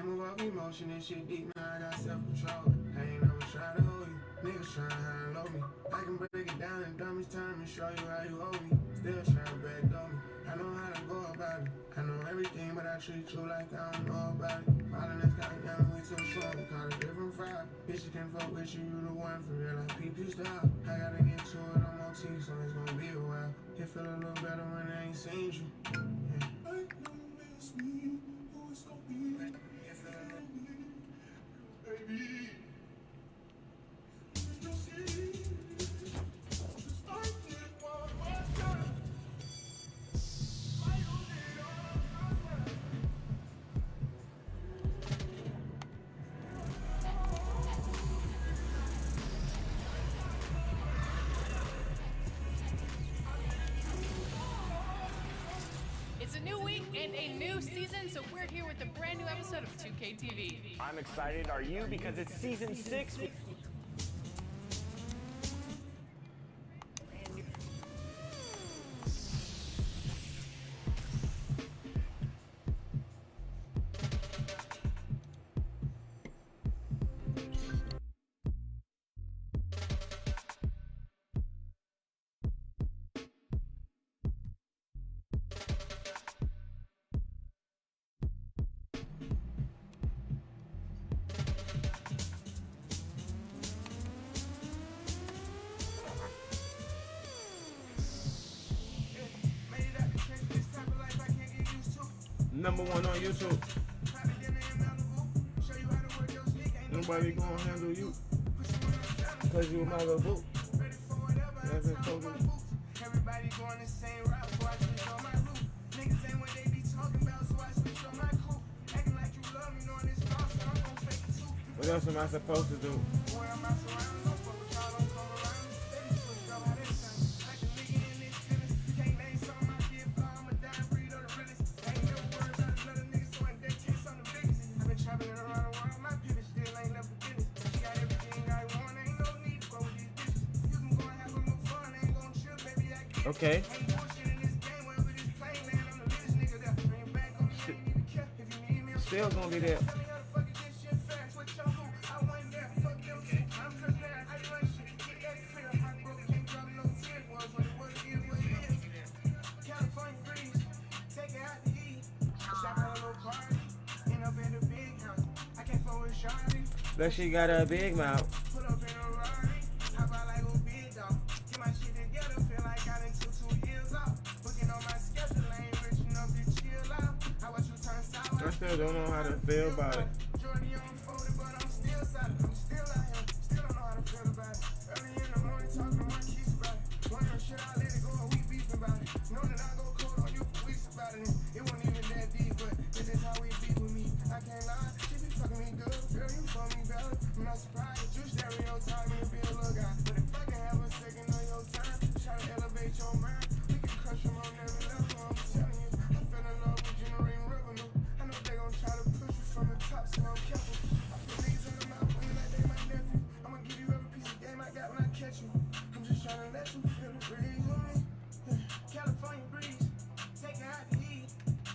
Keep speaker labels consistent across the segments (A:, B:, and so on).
A: can't move off emotion and shit deep, now I got self-control. I ain't never try to hold you, niggas tryna high and low me. I can break it down in dummies time and show you how you hold me. Still tryna backdoor me, I know how to go about it. I know everything, but I treat you like I don't know about it. All in this kind of young, we too strong, we call it different vibe. Bitch, you can fuck with you, you the one for real, I peep you style. I gotta get to it, I'm on T, so it's gonna be a while. It feel a little better when I ain't seen you. Yeah. I know it's me, oh, it's gonna be. It feel a little baby. Did you see? Just I did one more time.
B: It's a new week and a new season, so we're here with a brand new episode of 2K TV.
C: I'm excited, are you? Because it's season 6.
D: Number 1 on YouTube. Nobody gonna handle you, cause you my little boo.
A: Everybody going the same route, so I switch on my route. Niggas ain't what they be talking about, so I switch on my crew. Acting like you love me, knowing it's false, so I'm gon' fake it too.
D: What else am I supposed to do?
A: Boy, I'm out surrounded, don't fuck with y'all, don't come around. Steady switch up how this sound. Like a nigga in this business, you can't name something I give fly, I'm a dying breed of the realest. Ain't never worried about another nigga, so in that case, I'm the biggest. I've been traveling around the world, my pivot still ain't left for business. She got everything I want, ain't no need to go with these bitches. You can go and have a little fun, ain't gon' chill, baby, I get it.
D: Okay.
A: Ain't bullshit in this game, wherever this plane land, I'm the realest nigga there. Bring it back on me, I ain't even care. If you need me, I'm
D: Still gonna be there.
A: tell me how the fuck is this shit fair? Switch your who? I wasn't there, fuck them too. I'm just there, I run shit, get that clear. Heartbroken, can't drop no tears. Was what it was, is what it is. California breeze, take it out the heat. Shop at a little party, end up in the big house. I can't fuck with Charlie.
D: But she got a big mouth.
A: Put up in a Rari, hop out like a big dog. Get my shit together, feel like I done took 2 years off. Booking on my schedule, I ain't rich enough to chill out. I watch you turn sour.
D: I still don't know how to feel about it.
A: Jordy unfolded, but I'm still solid. I'm still out here, still don't know how to feel about it. Early in the morning, talking to my kids about it. Wondering, should I let it go or we beefing about it? Know that I go cold on you for weeks about it. It wasn't even that deep, but this is how we be with me. I can't lie, she be fucking me good. Girl, you fuck me better. I'm not surprised, you stereotyping to be a little guy. But if I can have a second of your time, try to elevate your mind. We can crush them on every level, I'm telling you. I fell in love with generating revenue. I know they gon' try to push you from the top, so I'm careful. I put niggas in the mouth, when like they my nephew. I'ma give you every piece of game I got when I catch you. I'm just trying to let you feel the breeze with me. California breeze, take it out the heat.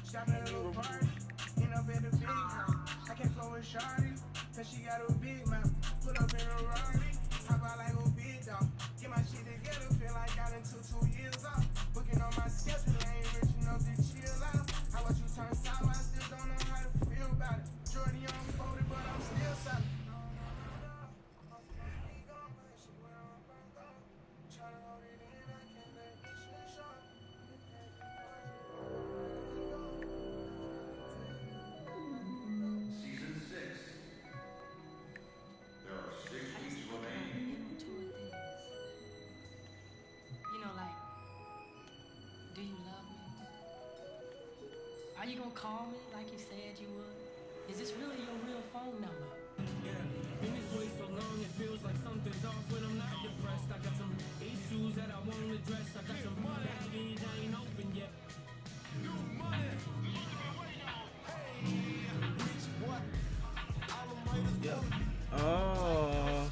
A: Stop at a little party, end up at the big house. I can't flow with Shawty, cause she got a big mouth. Put up in a Rari, hop out like a big dog. Get my shit together, feel like I done took 2 years off. Booking on my schedule, I ain't rich enough to chill out. I watch you turn sour, I still don't know how to feel about it. Jordy unfolded, but I'm still solid. Tryna hold it in, I can't let this shit show.
E: Season 6. There are 6 weeks remaining.
F: You know, like, do you love me? Are you gonna call me like you said you would? Is this really your real phone number?
G: Yeah, been this way so long it feels like something's off when I'm not depressed. I got some issues that I won't address. I got some baggage I ain't open yet.
D: Oh.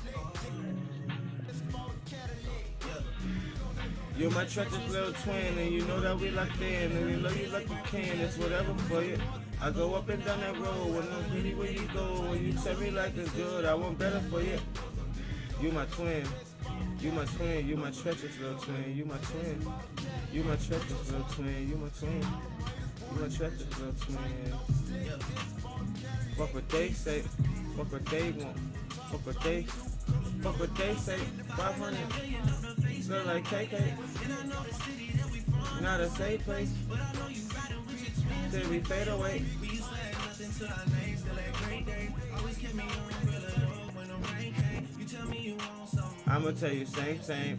D: You're my treacherous little twin, and you know that we locked in, and you know you like you can. It's whatever for you. I go up and down that road with no pity where you go. When you tell me life is good, I want better for you. You my twin. You my twin. You my treacherous little twin. You my twin. You my treacherous little twin. You my twin. You my treacherous little twin. Fuck what they say. Fuck what they want. Fuck what they say. 500. Smell like KK. Not a safe place. Till we fade away. I'ma tell you same.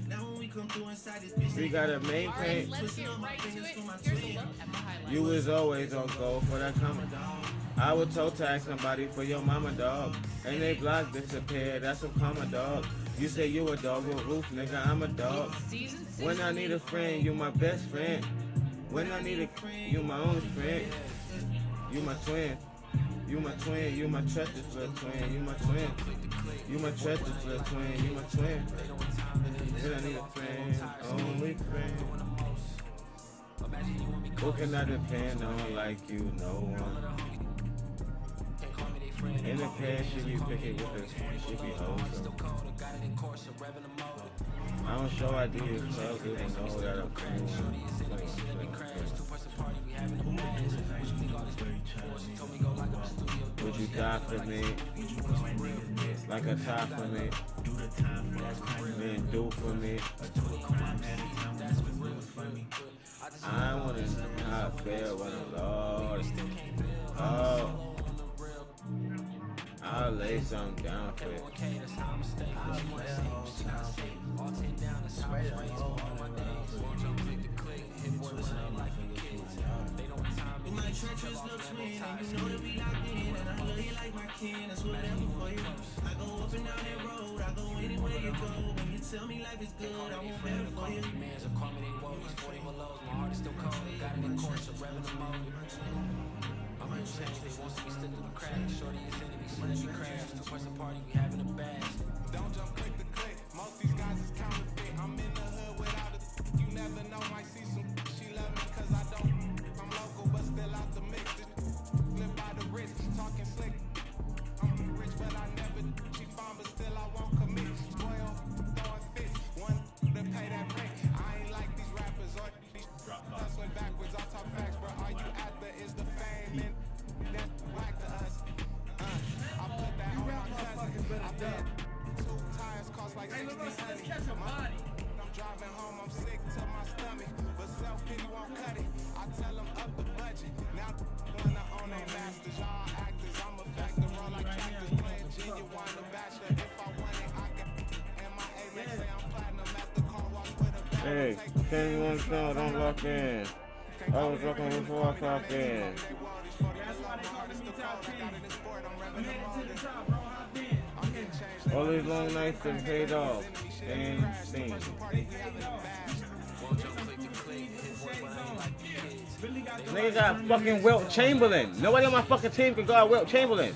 D: We gotta maintain.
B: Alright, let's get right to it. Here's a look at the highlights.
D: You was always on go for that coming. I would toe tag somebody for your mama, dog. And they block disappear, that's some karma, dog. You say you a dog with roof, nigga, I'm a dog.
B: Season 6.
D: When I need a friend, you my best friend. When I need a you my only friend. You my twin. You my twin, you my treacherous little twin. You my twin. You my treacherous little twin. You my twin. When I need a friend, only friend. Who can I depend on like you? No one. In the past, she be picking with us. She be hoes. I don't show ideas, cause they don't know that I'm cool. Would you die for me? Like a tie for me? Man, do for me. I wanna know how I feel when I'm lost. Oh. I'll lay something down for it.
G: My treacherous little twin, and you know that we locked in, and I love you like my kin, that's whatever for you. I go up and down that road, I go anywhere you go. When you tell me life is good, I want better for you. Man's a call me they woes, 40 belows, my heart is still cold. Got it in course, a revenue mode. I'm unchanged, they want to be still through the cracks. Shorty is enemy, soon as we crash. Two person party, we having a bash.
A: Don't jump quick to click. Most these guys is counterfeit. I'm in the hood without it. You never know, might see some. She love me cause I don't. I'm local, but still out the mix. Live by the rich, talking slick. I'm rich, but I never. She fine, but still I won't commit. Spoil, throwing fish. One to pay that rent. I ain't like these rappers or these hustling backwards. I talk facts, but all you after is the fame and that's whack to us. I put that on my cousin. I bet 2 tires cost like 60 honey. I'm driving home, I'm sick to my stomach, but self-pity won't cut it. I tell them up the budget. Now wanna own they masters, y'all actors. I'm a factor, roll like tractors, playing genuine, the bachelor. If I want it, I get. And my A-Max say I'm platinum at the car wash with a bag.
D: Hey, tell me one song, don't lock in. I was rocking before I clocked in.
G: That's why they call me top 10. I made it to the top, bro. Hop in.
D: All these long nights have paid off. And seen. Nigga got fucking Wilt Chamberlain. Nobody on my fucking team can guard Wilt Chamberlain.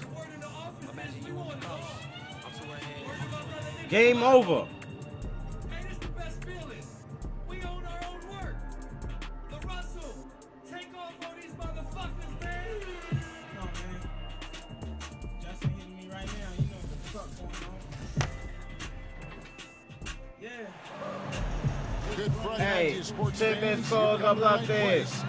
D: Game over.
G: And it's the best feeling. We own our own work. The Russell. Take off on these motherfuckers, man. No, man. Justin hitting me right now. You know what the fuck going on. Yeah.
H: Good Friday
D: Hey,
H: night to sports
D: 10
H: fans.
D: minutes calls,
H: You've
D: I'm
H: come to the
D: locked
H: right
D: in.
H: place.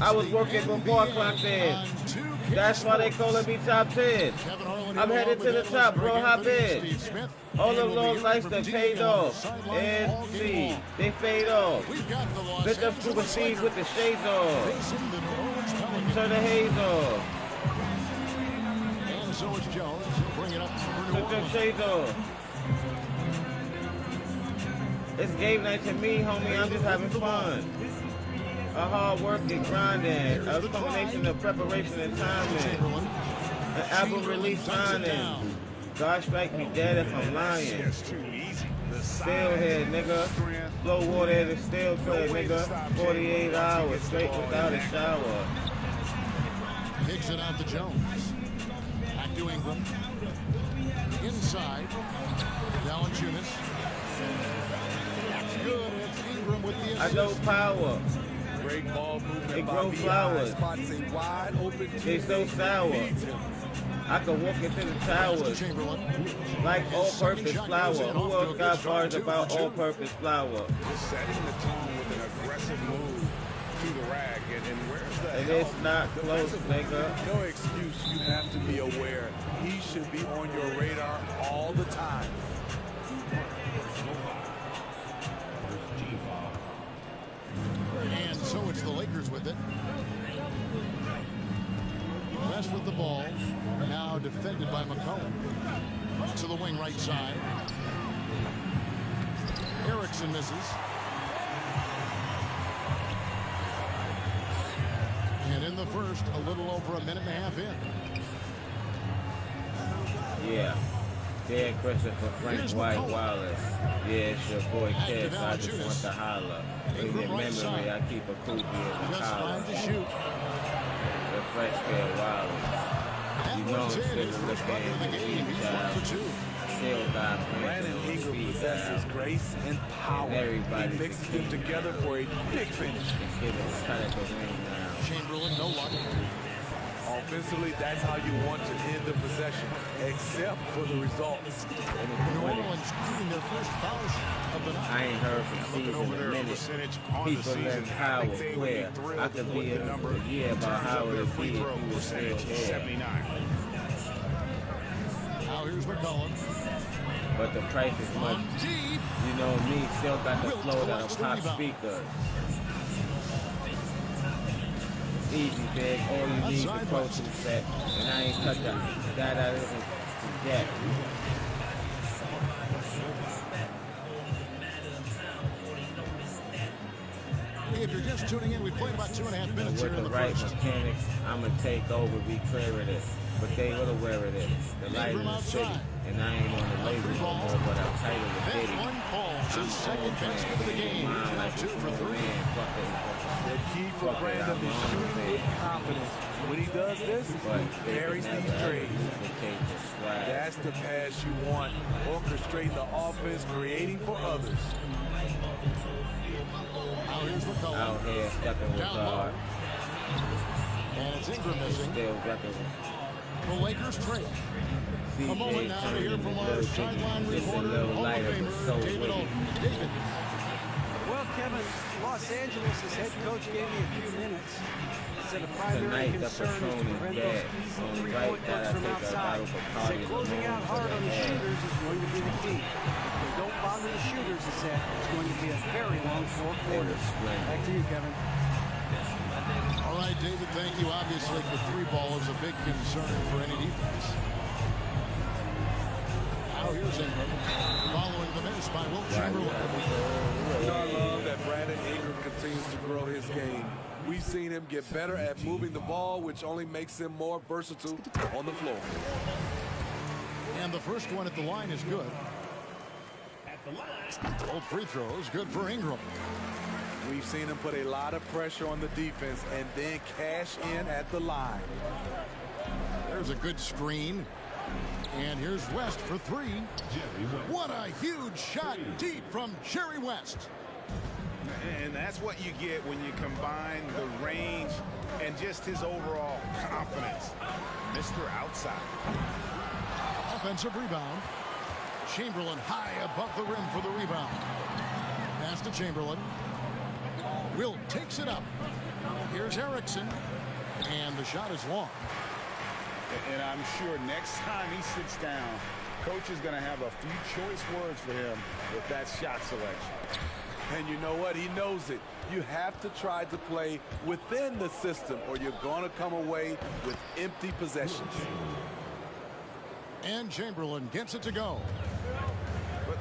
D: I was
H: It's
D: working
H: the
D: before I
H: NBA
D: clocked in.
H: on 2K
D: That's why they calling me top 10.
H: Kevin Harlan
D: I'm
H: here
D: headed
H: along
D: to the
H: with
D: top,
H: Atlas
D: bro.
H: Greg
D: Hop
H: Anthony,
D: in.
H: Steve Smith.
D: All
H: And
D: the
H: we'll be
D: long
H: hearing
D: nights
H: from
D: that
H: Dean
D: paid
H: on the
D: off.
H: sideline
D: And
H: all game
D: see,
H: long.
D: they fade off.
H: We've got the Los
D: Lift up Scuba
H: Angeles
D: Steve with the shades
H: Lakers
D: off.
H: facing the New Orleans Pelicans.
D: Turn the haze off.
H: And so it's Jones. He'll bring it up for New
D: Took them
H: Orleans.
D: shades off. It's game night to me, homie. I'm just having fun. A hard work and grinding. A combination of preparation and timing. An album release signing. God strike me dead if I'm lying. Still here, nigga. Flow water in the still clear, nigga. 48 hours straight without a shower.
H: Kicks it out to Jones. Back to Ingram. Inside. Valanciunas. That's good. It's Ingram with the
D: I
H: assist.
D: know power.
I: Great ball movement.
D: They
I: by
D: grow
I: B.I.
D: flowers.
I: Spots a wide open
D: They so sour. I could walk into the towers like all-purpose flour. Who else got bars about all-purpose flour?
I: Just setting the tone with an aggressive move to the rack. And where's the
D: And
I: help?
D: it's not close, nigga.
I: No excuse. You have to be aware. He should be on your radar all the time.
H: And so it's the Lakers with it. West with the ball. Now defended by McCollum. To the wing right side. Erickson misses. And in the first, a little over a minute and a half in.
D: Yeah. Dead Christopher Frank White Wallace. Yeah, it's your boy Kiss. I just want to holler. In your memory, I keep a groupie in the
H: Just
D: collar.
H: fine to shoot.
D: The fresh pair Wallace. You know I'm sitting looking in the game, child. Still got
I: Brandon Ingram possesses grace and power.
D: Everybody
I: He mixes them together for a big finish.
H: Chamberlain, no luck.
I: Offensively, that's how you want to end the possession, except for the result.
H: New Orleans shooting their first foul of the night.
D: I ain't heard from season in a minute. People let power clear. I could be in a year about how it would be if you were still there.
H: Now here's McCollum.
D: But the price is much. You know me, still got the flow that'll pop speakers. Easy, big. All you need is a coaching set. And I ain't cut that out of it yet.
H: If you're just tuning in, we played about 2.5 minutes here
D: With
H: in
D: the
H: the
D: right
H: first.
D: mechanics, I'ma take over, be clear of this. But they will aware of it. The light in the city. And I ain't on the label no more, but I'm tight of the
H: That
D: city.
H: one falls his second basket of the game. Now 2 for 3.
I: The key for Brandon is shooting with confidence. When he does this, he carries these trades. That's the pass you want. Orchestrating the offense, creating for others.
H: Now here's McCollum.
D: Out here, stepping with
H: Down low.
D: guard.
H: And it's Ingram missing.
D: Still repping.
H: The Lakers trade. A moment now to hear from our sideline reporter, Hall of Famer, David Olden. David.
J: Well, Kevin, Los Angeles' head coach gave me a few minutes. Said a primary
D: Tonight, the
J: concern is to
D: Patron is
J: prevent
D: dead.
J: those easy
D: On the
J: three-point
D: right,
J: looks
D: that I
J: from
D: take a
J: outside.
D: bottle for
J: Said
D: Cardi
J: closing
D: Limon
J: out
D: for
J: hard
D: the
J: on the
D: head.
J: shooters is going to be the key. If they don't bother the shooters, he said, it's going to be a very long 4 quarters. Back to you, Kevin.
H: All right, David, thank you. Obviously, the 3 ball is a big concern for any defense. Now here's Ingram. Following the miss by Wilt Chamberlain.
I: I love that Brandon Ingram continues to grow his game. We've seen him get better at moving the ball, which only makes him more versatile on the floor.
H: And the first one at the line is good. Both free throws, good for Ingram.
I: We've seen him put a lot of pressure on the defense and then cash in at the line.
H: There's a good screen. And here's West for 3. What a huge shot deep from Jerry West.
K: And that's what you get when you combine the range and just his overall confidence. Mr. Outside.
H: Offensive rebound. Chamberlain high above the rim for the rebound. Pass to Chamberlain. Wilt takes it up. Here's Erickson. And the shot is long.
K: And I'm sure next time he sits down, coach is going to have a few choice words for him with that shot selection.
I: And you know what? He knows it. You have to try to play within the system or you're going to come away with empty possessions.
H: And Chamberlain gets it to go.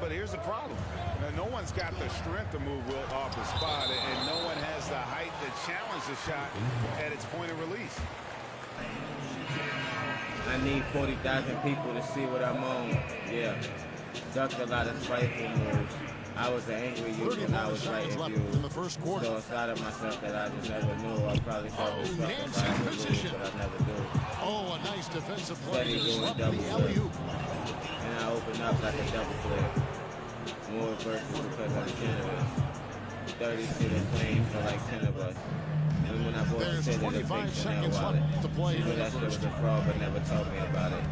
K: But here's the problem. Now, no one's got the strength to move Wilt off the spot, and no one has the height to challenge the shot at its point of release.
D: I need 40,000 people to see what I'm on. Yeah. Ducked a lot of spiteful moves. I was an angry youth when I was writing views.
H: In the first quarter.
D: So inside of myself that I just never knew. I probably thought it was
H: Nancy
D: something
H: position.
D: but I never do.
H: Oh, a nice defensive play
D: Steady
H: to
D: doing
H: stop
D: double
H: the
D: flip.
H: alley-oop.
D: And I open up like a double flip. More versus because I'm generous. 30 cent a plane for like 10 of us. And when I bought
H: There's
D: the
H: 25
D: Chanel
H: seconds
D: wallet,
H: left to play
D: she
H: in
D: knew
H: the
D: that shit was
H: first.
D: a fraud, but never told me about it.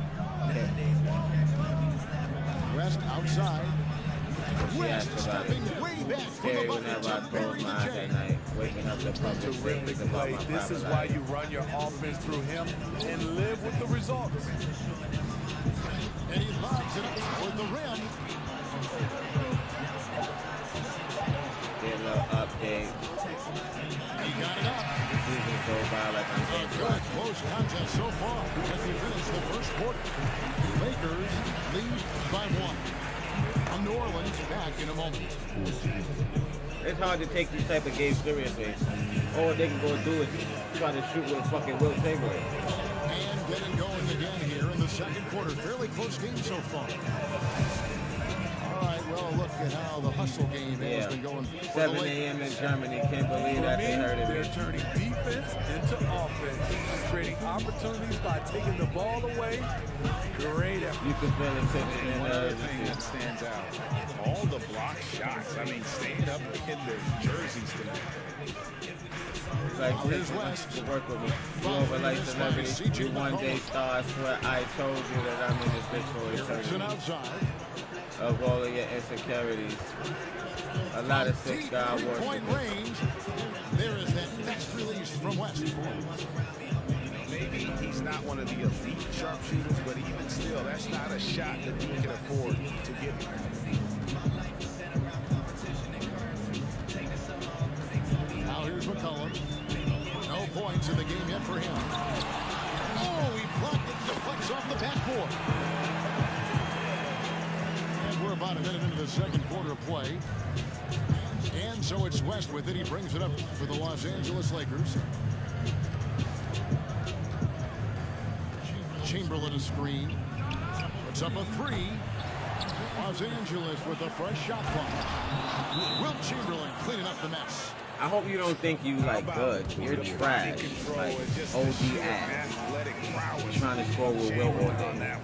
H: West outside.
D: She
H: West
D: asked about it.
H: stepping way back for the
D: Scary
H: bucket
D: whenever
H: to
D: I
H: bury
D: close
H: the
D: my eyes
H: J.
D: at night, waking up to public
I: Terrific
D: statements about
I: play.
D: my
I: This is
D: private
I: why
D: life.
I: you run your offense through him and live with the results.
H: And he lobs it up toward the rim.
D: Get a little update.
H: He got it up.
D: The season go by like I'm
H: A good close contest so far as we finish the first quarter. Lakers lead by 1. New Orleans back in a moment.
D: It's hard to take these type of games seriously. All they can go do is try to shoot with fucking Will Chamberlain.
H: And getting going again here in the second quarter. Fairly close game so far. All right, well, look at how the hustle game has been going. for the
D: 7
H: Lakers.
D: a.m. in Germany. Can't believe
I: For
D: that
I: me,
D: they heard
I: they're
D: it.
I: turning defense into offense, creating opportunities by taking the ball away. Great effort.
D: You can feel it sitting in
K: One
D: the
K: other thing that stands out, all the block shots. I mean, stand up in their jerseys tonight.
D: It's like
H: Here's
D: taking
H: West.
D: to work with me. You over like celebrity. You one day star. I swear I told you that I'm in this bitch for
H: Erickson
D: eternity.
H: outside.
D: Of all of your insecurities. A lot of six
H: Deep
D: guy
H: three-point
D: work.
H: range. There is that fast release from West.
K: Maybe he's not one of the elite sharpshooters, but even still, that's not a shot that you can afford to give him.
H: Now here's McCollum. No points in the game yet for him. Oh, he blocked it, deflects off the backboard. And we're about a minute into the second quarter of play. And so it's West with it. He brings it up for the Los Angeles Lakers. Chamberlain a screen. Puts up a three. Los Angeles with a fresh shot clock. Wilt Chamberlain cleaning up the mess.
D: I hope you don't think you like good. You're trash. Like OD ass. Trying to score with Will all day.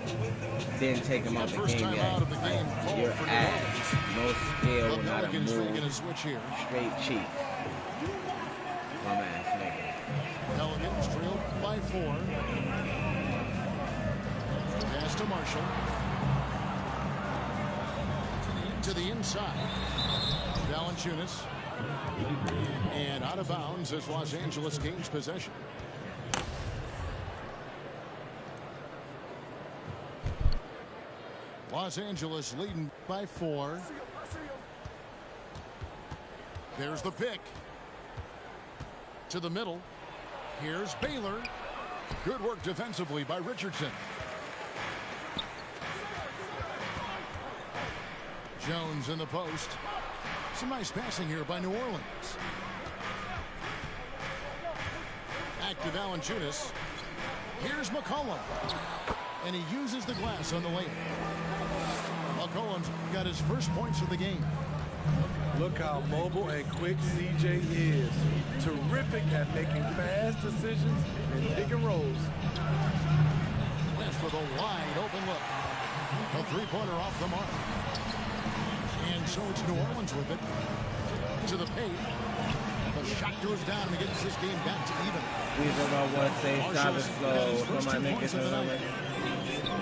D: Didn't take him out the
H: First
D: game
H: time
D: yet.
H: out of the game.
D: Like, you're ass. No skill,
H: The
D: not a
H: Pelicans making a
D: move.
H: switch here.
D: Straight cheek. Bum ass nigga.
H: Pelicans trail by 4. Pass to Marshall. To the inside. Valanciunas. And out of bounds as Los Angeles gains possession. Los Angeles leading by 4. There's the pick. To the middle. Here's Baylor. Good work defensively by Richardson. Jones in the post. Some nice passing here by New Orleans. Back to Valanciunas. Here's McCollum. And he uses the glass on the lane. McCollum's got his first points of the game.
I: Look how mobile and quick CJ is. Terrific at making fast decisions and pick and rolls.
H: West with a wide open look. A three-pointer off the mark. And so it's New Orleans with it. To the paint. The shot goes down and gets this game back to even.
D: These are my one say Travis Flow for my niggas in the night.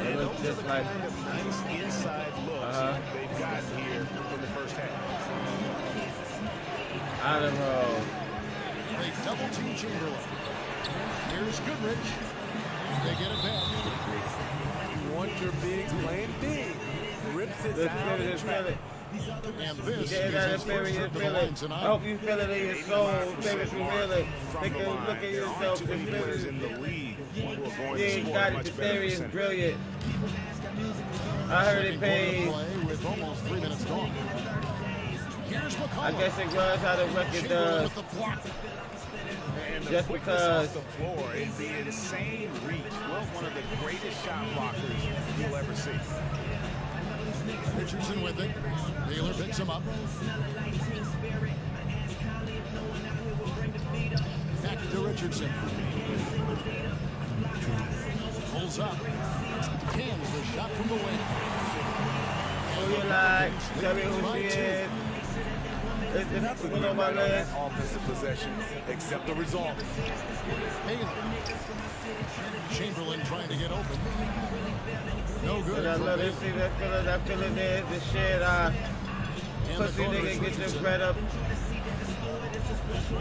D: It looks just like
K: Nice inside looks they've got here in the first half.
D: out of row.
H: They double team Chamberlain. Here's Goodrich. They get it back.
I: You want your bigs playing big. Rips it
D: Let's
I: down
D: feel it,
I: in
D: let's feel
I: traffic.
D: it.
H: And this
D: Yeah,
H: is
D: that
H: his first
D: experience,
H: trip to the
D: feel
H: line
D: it. I
H: tonight.
D: hope you feel it in your soul. Feel it, you feel it. Take a look at yourself.
K: There aren't
D: Just
K: too many
D: feel
K: players
D: it.
K: in the league who are going
D: You
K: to
D: ain't
K: score
D: got
K: a
D: it.
K: much
D: The
K: better
D: theory is
K: percentage.
D: brilliant. I heard it
H: Second quarter
D: pays.
H: play with almost 3 minutes gone. Here's McCollum.
D: I guess it was how the record
H: Chamberlain
D: does.
H: with the block.
K: And the
D: Just
K: quickness
D: because.
K: off the floor and the insane reach. Well, one of the greatest shot blockers you'll ever see.
H: Richardson with it. Baylor picks him up. Back to Richardson. Pulls up. Cans the shot from the wing.
D: Who you like? Tell me who she is. It's
I: Nothing
D: going
I: you
D: on my
I: got on that
D: legs.
I: offensive possession except the result.
H: Baylor. Chamberlain trying to get open. No good.
D: I
H: for
D: love
H: Baylor.
D: to see that feeling there. The shit,
H: And the
D: pussy
H: corner
D: nigga
H: is
D: get your
H: Richardson.
D: bread up.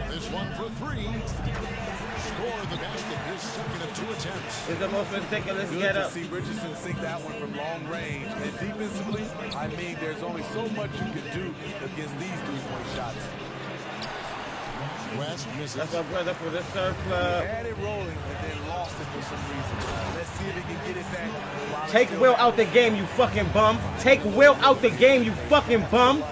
H: This one for three. Score the basket. His second of 2 attempts.
D: It's the most ridiculous
I: Good
D: get
I: to
D: up.
I: see Richardson sink that one from long range. And defensively, I mean, there's only so much you can do against these three-point shots.
H: West misses.
D: That's our brother for the surf club.
I: Had it rolling and then lost it for some reason. Let's see if he can get it back. while it's
D: Take
I: still
D: Will
I: there.
D: out the game, you fucking bum. Take Will out the game, you fucking bum.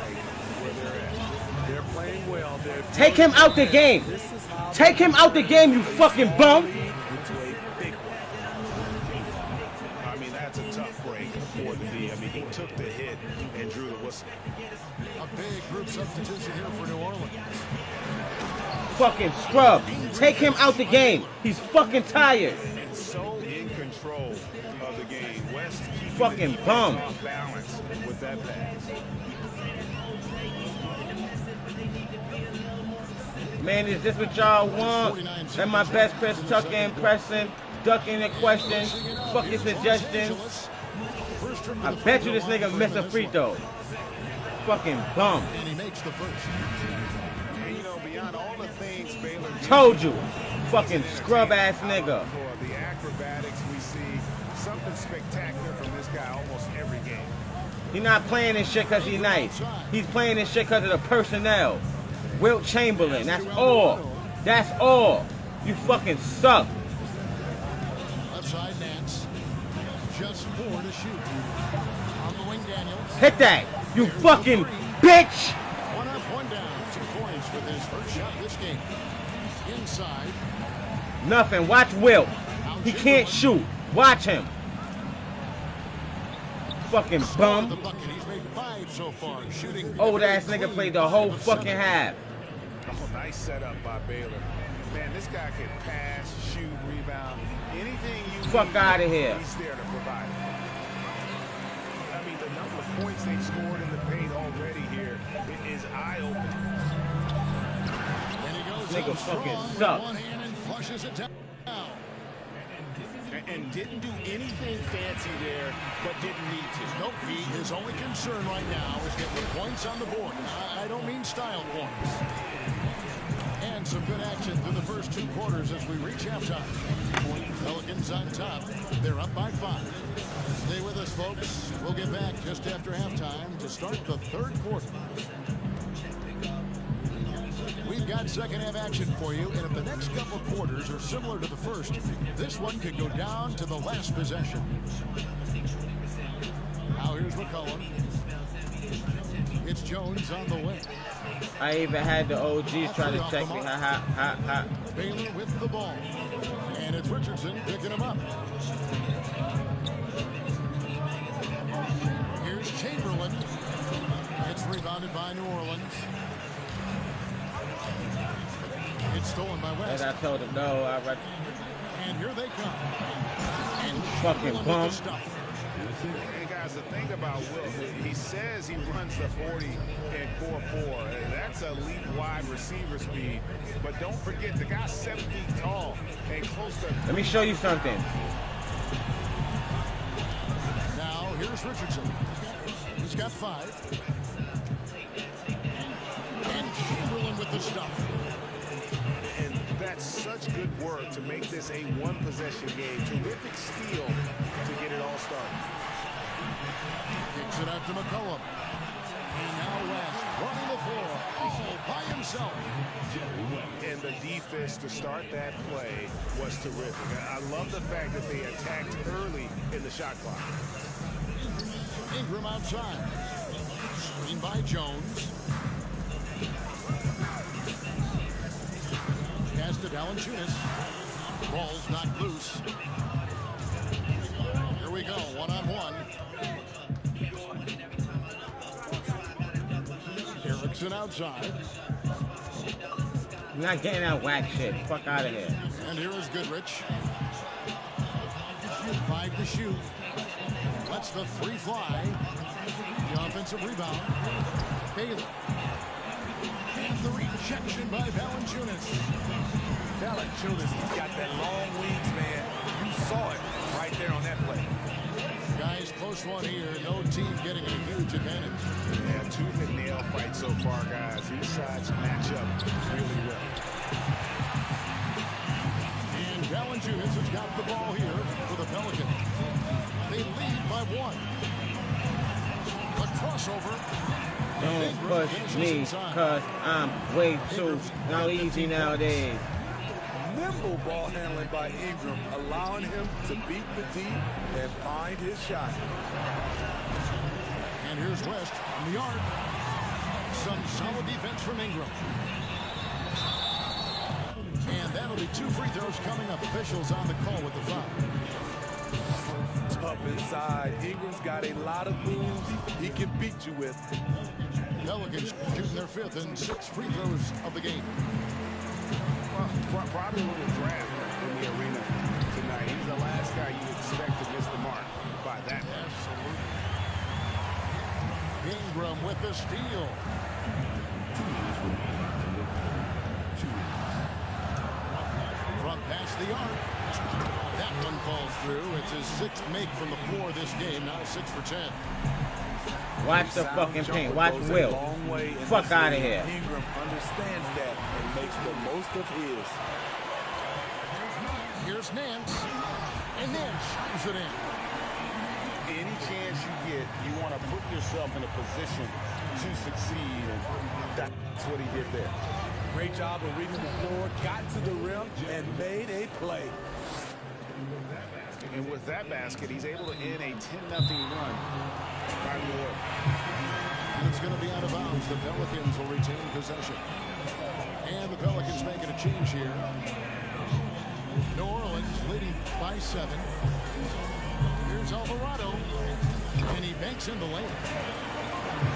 I: They're playing well. They're
D: Take him out the game.
I: This is how
D: Take him out the game, you fucking bum.
I: into a big one.
K: I mean, that's a tough break for the D. I mean, he took the hit and drew the whistle.
H: A big group substitution here for New Orleans.
D: Fucking scrub. Take him out the game. He's fucking tired.
K: And so in control of the game. West keeping
D: Fucking
K: the defense
D: bum.
K: off balance with that pass.
D: Man, is this what y'all want? And my best Chris Tucker pressing, ducking the questions, fucking suggestions. I bet you this nigga missed a free throw. Fucking bum.
H: And he makes the first.
K: And, you know, beyond all the things Baylor did,
D: Told you. Fucking scrub ass nigga.
K: for the acrobatics, we see something spectacular from this guy almost every game.
D: He's not playing this shit because he's nice. He's playing this shit because of the personnel. Wilt Chamberlain, that's all. That's all. You fucking suck.
H: Left side Nance. Just 4 to shoot. On the wing, Daniels.
D: Hit that, you fucking bitch.
H: 1 up, 1 down. 2 points with his first shot this game. Inside.
D: Nothing, watch Wilt. He can't shoot. Watch him. Fucking
H: The
D: bum.
H: bucket. He's made 5 so far. Shooting.
D: Old ass nigga played the whole fucking half.
K: Oh, nice setup by Baylor. Man, this guy can pass, shoot, rebound, anything you
D: Fuck
K: need,
D: outta here.
K: He's there to provide it. I mean, the number of points they've scored in the paint already here is eye-opening.
H: And he goes
D: Nigga
H: out
D: fucking
H: strong with
D: sucks.
H: one hand and flushes it down.
K: And didn't do anything fancy there, but didn't need to.
H: Nope, his only concern right now is getting the points on the board. I don't mean style points. And some good action through the first 2 quarters as we reach halftime. Pelicans on top. They're up by 5. Stay with us, folks. We'll get back just after halftime to start the 3rd quarter. We've got second half action for you, and if the next couple quarters are similar to the first, this one could go down to the last possession. Now here's McCollum. It's Jones on the wing.
D: I even had the OGs try to check me. Ha ha ha ha.
H: Baylor with the ball. And it's Richardson picking him up. Here's Chamberlain. It's rebounded by New Orleans. It's stolen by West.
D: And I told him no.
H: And here they come. And
D: Fucking
H: Chamberlain with
D: bum.
H: the stuff.
K: And guys, the thing about Will, he says he runs the 40 and 4-4. That's elite wide receiver speed. But don't forget, the guy's 7 feet tall and close to...
D: Let me show you something.
H: Now here's Richardson. He's got 5. And Chamberlain with the stuff.
K: And that's such good work to make this a one-possession game. Terrific steal to get it all started.
H: Kicks it out to McCollum. And now West running the floor all by himself.
K: And the defense to start that play was terrific. I love the fact that they attacked early in the shot clock.
H: Ingram outside. Screen by Jones. Pass to Valanciunas. Ball's knocked loose. Here we go, 1-on-1. Erickson outside.
D: I'm not getting that whack shit. Fuck out of here.
H: And here is Goodrich. 5 to shoot. Lets the 3 fly. The offensive rebound. Baylor. And the rejection by Valanciunas.
I: Valanciunas, he's got that long wings, man. You saw it right there on that play.
H: Guys, close one here. No team getting a huge advantage.
K: Yeah, tooth and nail fight so far, guys. These sides match up really well.
H: And Valanciunas has got the ball here for the Pelicans. They lead by 1. A crossover.
D: Don't push me, cause I'm way too easy nowadays.
I: Nimble ball handling by Ingram, allowing him to beat the D and find his shot.
H: And here's West in the arc. Some solid defense from Ingram. And that'll be 2 free throws coming up. Officials on the call with the foul.
I: Tough inside. Ingram's got a lot of moves he can beat you with.
H: Pelicans shooting their 5th and 6 free throws of the game.
K: Well, probably a little draft in the arena tonight. He's the last guy you expect to miss the mark by that much.
H: Absolutely. Ingram with the steal. From past the arc. That one falls through. It's his 6th make from the floor this game. Now 6 for 10.
D: Watch the fucking paint. Watch Will. Fuck out of here.
I: Ingram understands that and makes the most of his.
H: Here's Nance. And Nance screws it in.
K: Any chance you get, you want to put yourself in a position to succeed, and that's what he did there.
I: Great job of reading the floor, got to the rim, and made a play.
K: And with that basket, he's able to end a 10-0 run by New Orleans.
H: And it's going to be out of bounds. The Pelicans will retain possession. And the Pelicans making a change here. New Orleans leading by 7. Here's Alvarado. And he banks in the lane.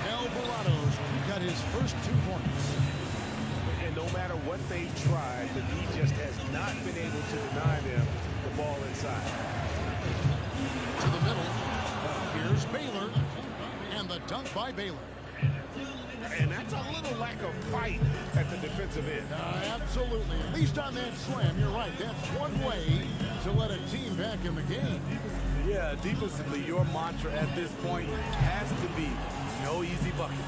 H: Alvarado's got his first 2 points.
K: And no matter what they've tried, the D just has not been able to deny them the ball inside.
H: To the middle. Here's Baylor. And the dunk by Baylor.
K: And that's a little lack of fight at the defensive end.
H: Absolutely. At least on that slam, you're right. That's one way to let a team back in the game.
I: Yeah, defensively, your mantra at this point has to be no easy buckets.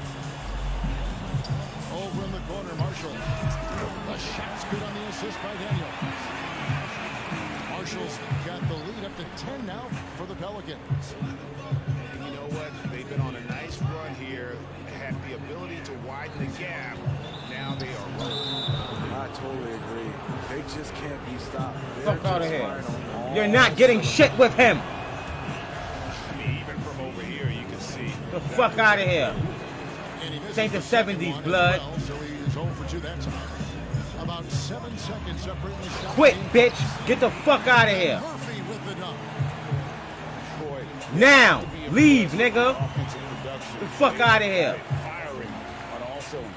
H: Over in the corner, Marshall. The shot's good on the assist by Daniel. Marshall's got the lead up to 10 now for the Pelicans.
K: And you know what? They've been on a nice run here, had the ability to widen the gap. Now they are rolling.
I: I totally agree. They just can't be stopped.
D: Fuck out of here. You're not getting shit with him.
K: I mean, even from over here, you can see.
D: The fuck out of here. This ain't the 70s, blood.
H: Well, so he's 0 for 2 that time. About 7 seconds separating the shot.
D: Quit, bitch. Get the fuck out of here.
H: Murphy with the dunk.
D: Now. Leave, nigga. The fuck out of here.
K: Firing on all cylinders.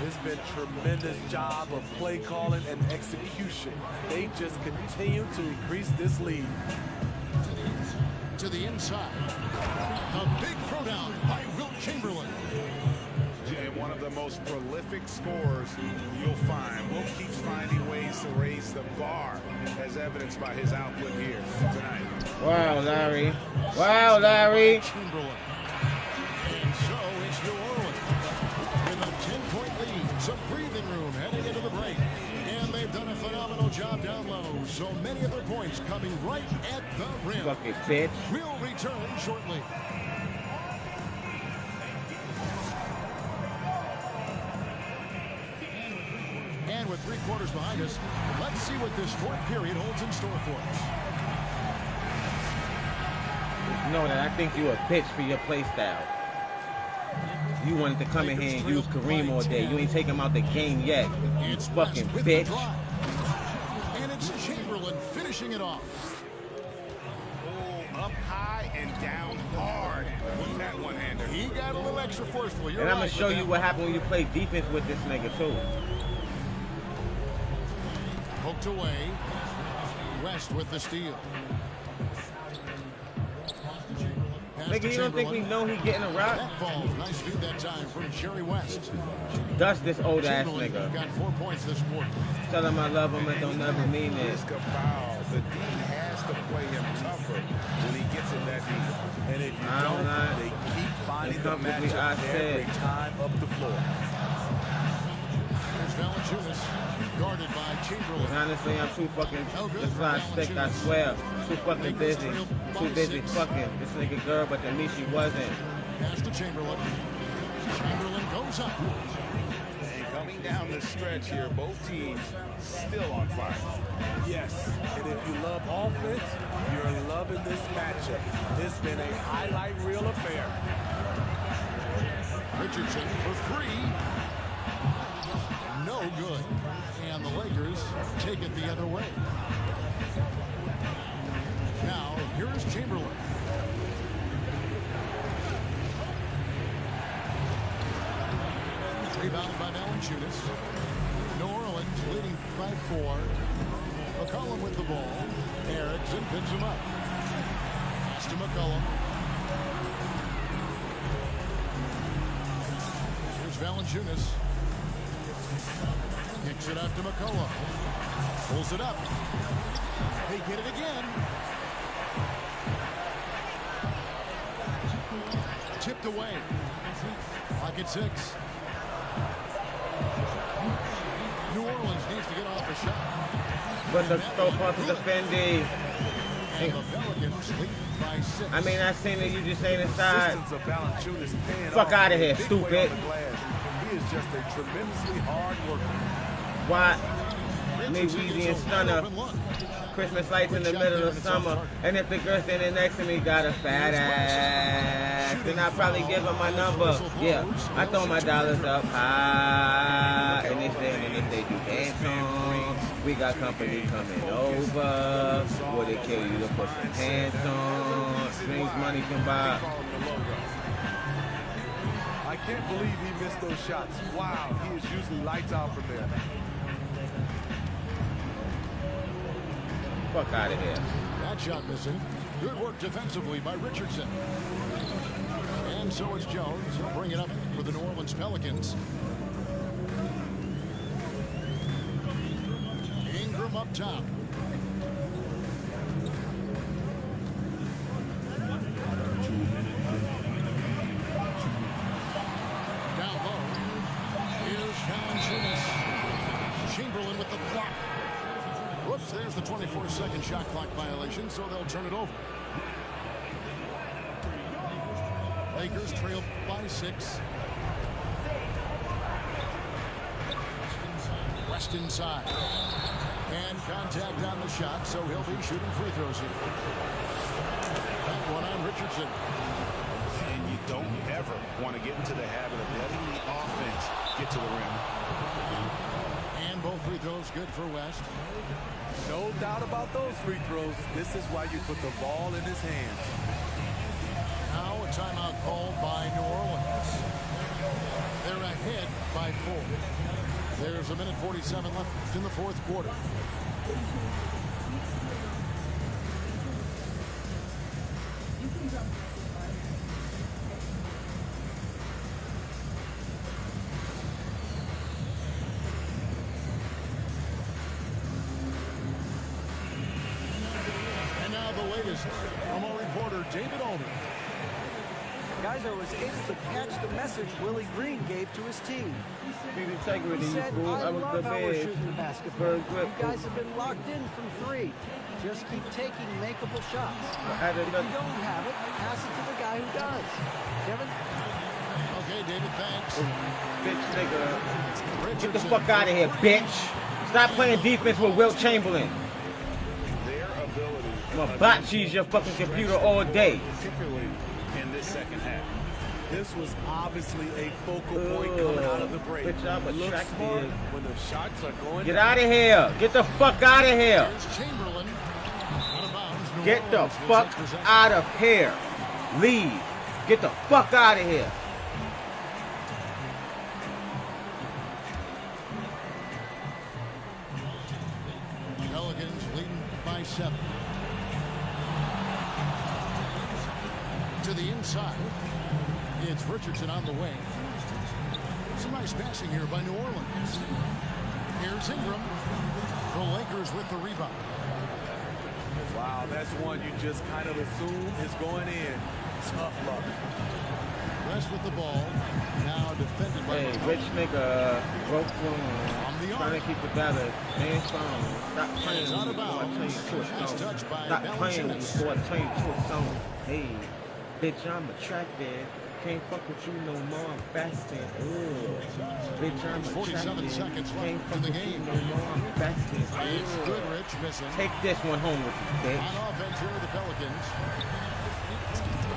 I: It's been tremendous job of play calling and execution. They just continue to increase this lead.
H: To the inside. A big throwdown by Wilt Chamberlain.
K: And one of the most prolific scorers you'll find. Wilt keeps finding ways to raise the bar, as evidenced by his output here tonight.
D: Wow, Larry. Wow, Larry.
H: Chamberlain. And so it's New Orleans with a 10-point lead. Some breathing room heading into the break. And they've done a phenomenal job down low. So many of their points coming right at the rim.
D: Fuck it, bitch.
H: We'll return shortly. And with 3 quarters behind us, let's see what this 4th period holds in store for us.
D: Know that I think you a bitch for your play style. You wanted to come in here and use Kareem all day. You ain't taking him out the game yet. You fucking bitch.
H: And it's Chamberlain finishing it off.
K: Up high and down hard with that one-hander.
H: He got a little extra forceful. You're
D: And I'm
H: right
D: going to show
H: with
D: you
H: that
D: what
H: one.
D: happened when you play defense with this nigga, too.
H: Poked away. West with the steal. Pass to
D: Nigga, you don't think we
H: Chamberlain.
D: know he getting a rock?
H: That falls. Nice feed that time from Jerry West.
D: Dust this old ass
H: Chamberlain
D: nigga.
H: got 4 points this quarter.
D: Tell him I love him and don't never mean it.
K: Risk a foul. The D has to play him tougher when he gets in that deep.
I: And if you
D: I'm
I: don't,
D: not
I: they keep finding the
D: uncomfortably
I: matchup every
D: upset.
I: time up the floor.
H: Here's Valanciunas, guarded by Chamberlain.
D: Honestly, I'm too fucking the fly stick, I swear. Too fucking busy. Too busy fucking this nigga girl, but to me she wasn't.
H: Pass to Chamberlain. Chamberlain goes up.
K: And coming down the stretch here, both teams still on fire.
I: Yes, and if you love offense, you're loving this matchup. It's been a highlight reel affair.
H: Richardson for 3. No good. And the Lakers take it the other way. Now, here is Chamberlain. Rebounded by Valanciunas. New Orleans leading by 4. McCollum with the ball. Erickson picks him up. Pass to McCollum. Here's Valanciunas. Kicks it out to McCollum. Pulls it up. They get it again. Tipped away. Pocket 6. New Orleans needs to get off a shot.
D: But the throw part of the Fendi.
H: And the Pelicans lead by 6.
D: I mean, I seen it, you just ain't inside.
I: Assistance of Valanciunas paying
D: Fuck
I: off.
D: outta here,
I: Big play
D: stupid.
I: on the glass. He is just a tremendously hard worker.
D: Why? Me, Weezy, and Stunner. Christmas lights in the middle of summer. And if the girl standing next to me got a fat ass, then I'll probably give her my number. Yeah, I throw my dollars up high. And if they do dance songs, we got company coming over. Would it kill you to put some pants on? Things money can buy.
I: I can't believe he missed those shots. Wow, he is usually lights out from there.
D: Fuck out of here.
H: That shot missing. Good work defensively by Richardson. And so is Jones. He'll bring it up for the New Orleans Pelicans. Ingram up top. Down low. Here's Valanciunas. Chamberlain with the block. Whoops, there's the 24-second shot clock violation, so they'll turn it over. Lakers trail by 6. West inside. And contact on the shot, so he'll be shooting free throws here. That one on Richardson.
K: And you don't ever want to get into the habit of letting the offense get to the rim.
H: And both free throws good for West.
I: No doubt about those free throws. This is why you put the ball in his hands.
H: Now a timeout called by New Orleans. They're ahead by 4. There's 1:47 left in the fourth quarter. And now the latest from our reporter, David Aldridge.
J: Guys, I was able to catch the message Willie Green gave to his team.
D: Speed integrity,
J: He
D: you
J: said,
D: fool.
J: I
D: That was
J: love
D: good
J: how we're
D: man.
J: shooting the basketball.
D: Very
J: You
D: good.
J: guys have been locked in from 3. Just keep taking makeable shots.
D: Had
J: If you
D: another-
J: don't have it, pass it to the guy who does. Kevin?
H: Okay, David, thanks.
D: Bitch nigga. Get the fuck out of here, bitch. Stop playing defense with Wilt Chamberlain.
K: Their ability.
D: I'm gonna bot cheese your fucking computer all day.
K: Particularly in this second half.
I: This was obviously a focal point coming out of the break.
D: Bitch, I'm
I: Look smart
D: attractive.
I: when the shots are going
D: Get
I: down.
D: out of here. Get the fuck out of here.
H: Here's Chamberlain. Out of bounds. New
D: Get the
H: Orleans will
D: fuck
H: take possession.
D: out of here. Leave. Get the fuck out of here. Pelicans leading by 7.
H: To the inside. It's Richardson on the wing. Some nice passing here by New Orleans. Here's Ingram. The Lakers with the rebound.
I: Wow, that's one you just kind of assume is going in. Tough luck.
H: West with the ball. Now defended by
D: Rich nigga broke from trying to keep it better. Man, stop playing
H: It's out of bounds.
D: Stop playing before I turn you to a song. Hey, bitch, I'm attracted. Can't fuck with you no more. I'm fasting. Ooh. Bitch, I'm
H: 47 seconds left in the game.
D: No more. I'm fasting.
H: It's Goodrich missing.
D: Take this one home with you, bitch.
H: On offense here are the Pelicans.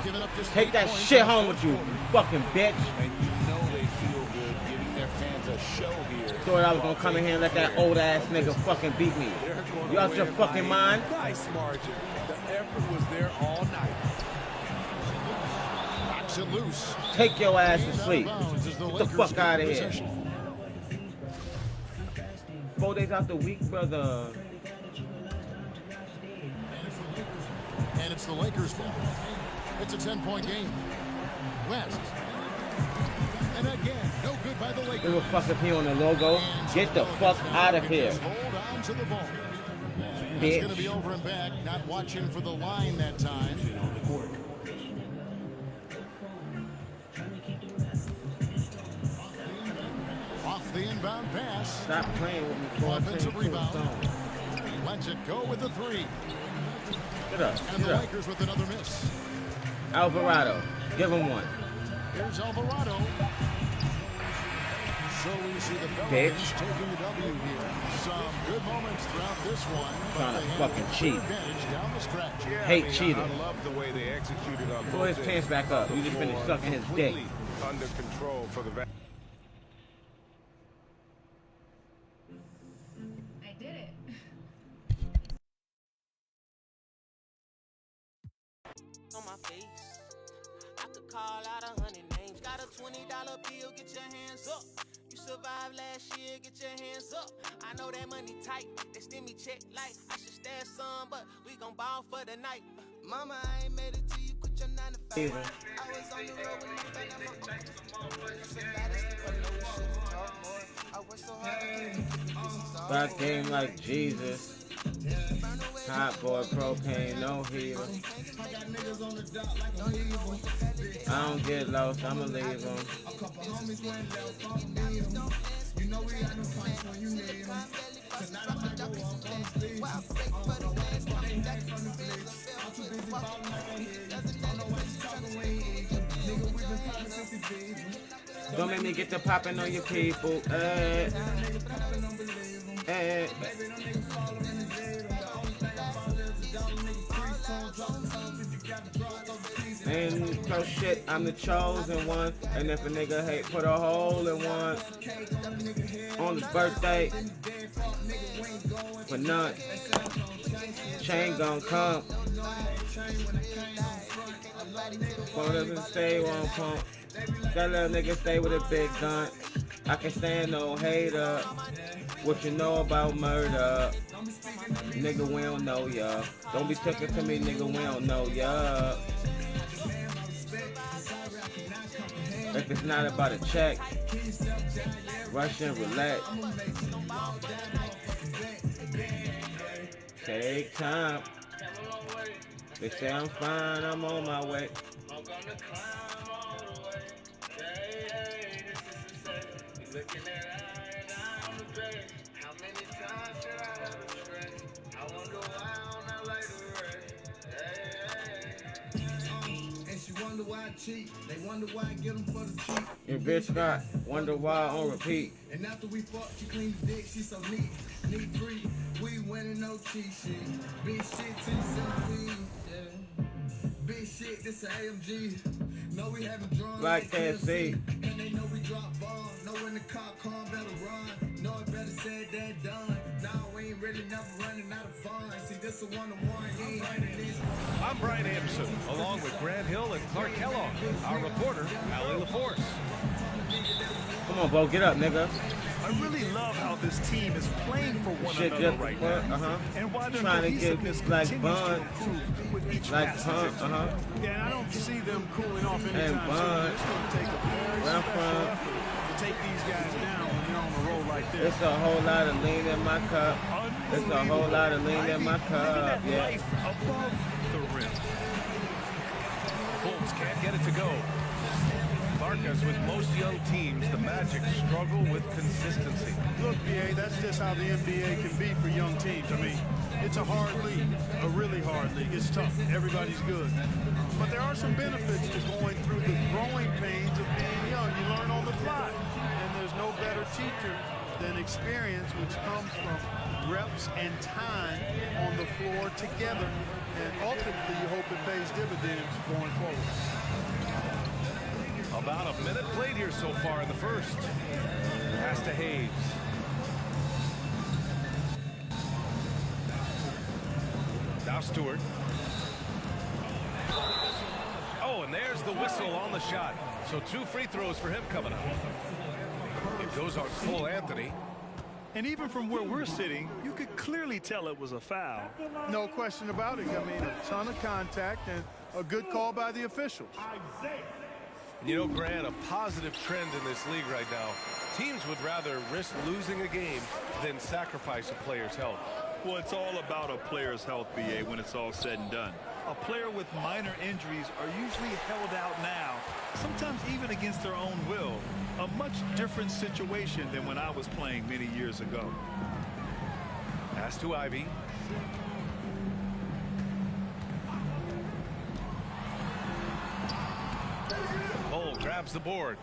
H: Giving up just
D: Take that shit home with you, you fucking bitch.
K: And you know they feel good giving their fans a show here.
D: Thought I was gonna come in here and let that old ass nigga fucking beat me. You out your fucking mind?
K: Nice margin. The effort was there all night.
H: Knocks it loose.
D: Take your ass to sleep. Get the fuck out of here. 4 days out the week, brother.
H: And it's the Lakers ball. It's a 10-point game. West. And again, no good by the Lakers.
D: Give a fuck if he on the logo. Get the fuck out of here.
H: Hold on to the ball.
D: Bitch.
H: It's going to be over and back. Not watching for the line that time. Off the inbound pass.
D: Stop playing with me before I turn you
H: Offensive
D: to a
H: rebound.
D: song.
H: Lets it go with the three.
D: Get up.
H: And
D: Get
H: the
D: up.
H: Lakers with another miss.
D: Alvarado. Give him one.
H: Here's Alvarado. So we see the
D: Bitch.
H: Pelicans taking the W here. Some good moments throughout this one.
D: Trying to
H: They
D: fucking
H: have
D: cheat.
H: advantage down the stretch.
D: Hate cheating.
K: I love the way they executed on
D: Pull his
K: both
D: pants
K: ends.
D: back up. You just finished sucking his dick.
K: Completely under control for the
B: I did it.
G: On my face, I could call out 100 names. Got a $20 bill, get your hands up. You survived last year, get your hands up. I know that money tight, they send me check like I should stash some, but we gon' ball for the night. Mama, I ain't made it till you quit your 9 to 5.
D: Even.
G: I was on the road with the family. I worked so hard.
D: Back game like Jesus. Hot boy propane, no heater. I don't get lost, I'ma leave them. Don't make me get the popping on your people. Ain't no shit, I'm the chosen one. And if a nigga hate, put a hole in one. On his birthday, for none. Chain gon' come. Phone doesn't stay on pump. That little nigga stay with a big gun. I can stand no hater. What you know about murder? Nigga, we don't know ya. Don't be talking to me, nigga, we don't know ya. If it's not about a check, Russian roulette. Take time. They say I'm fine, I'm on my way. I'm gonna climb all the way. Hey, this is the set. Looking at eye on the bay. How many times should I have a stray? I wonder why I'm not like the rain.
A: And she wonder why I cheat. They wonder why I get them for the cheap.
D: Your bitch got wonder why on repeat.
A: And after we fuck, she clean the dick. She so neat, neat free. We winning no cheat sheet. Big shit to the center. Yeah. Big shit, this a AMG. No, we haven't drawn
D: Like KFC.
A: And they know we drop ball. Know when the cop come, better run. Know it better said than done. Now we ain't really never running out of fun. See, this a one-on-one. He ain't running this one.
L: I'm Brian Anderson, along with Grant Hill and Clark Kellogg. Our reporter, Allie LaForce.
D: Come on, Bo, get up, nigga.
L: I really love how this team is playing for one
D: Shit
L: another
D: just
L: right now.
D: and
L: why their
D: trying to
L: cohesiveness
D: get like
L: continues to
D: Bun,
L: improve with each
D: like
L: passing
D: Pump,
L: visit. Yeah, I don't see them
M: them cooling off
D: And
M: anytime soon.
D: Bond.
M: It's going to take a very
D: Where I'm
M: special
D: from.
M: effort to take these guys down when they're on the road like this.
D: It's a whole lot of lean in my cup. It's a whole lot of lean in my cup. Yeah.
L: Life above the rim. Fultz can't get it to go. Clark, as with most young teams, the Magic struggle with consistency.
M: Look, BA, that's just how the NBA can be for young teams. I mean, it's a hard league, a really hard league. It's tough. Everybody's good. But there are some benefits to going through the growing pains of being young. You learn on the fly. And there's no better teacher than experience, which comes from reps and time on the floor together. And ultimately, you hope it pays dividends going forward.
L: About a minute played here so far in the first. Pass to Hayes. Now Stewart. Oh, and there's the whistle on the shot. So 2 free throws for him coming up. It goes on Cole Anthony.
M: And even from where we're sitting, you could clearly tell it was a foul. No question about it. I mean, a ton of contact and a good call by the officials.
L: You know, Grant, a positive trend in this league right now. Teams would rather risk losing a game than sacrifice a player's health.
N: Well, it's all about a player's health, BA, when it's all said and done. A player with minor injuries are usually held out now, sometimes even against their own will. A much different situation than when I was playing many years ago.
L: Pass to Ivy. Cole grabs the board.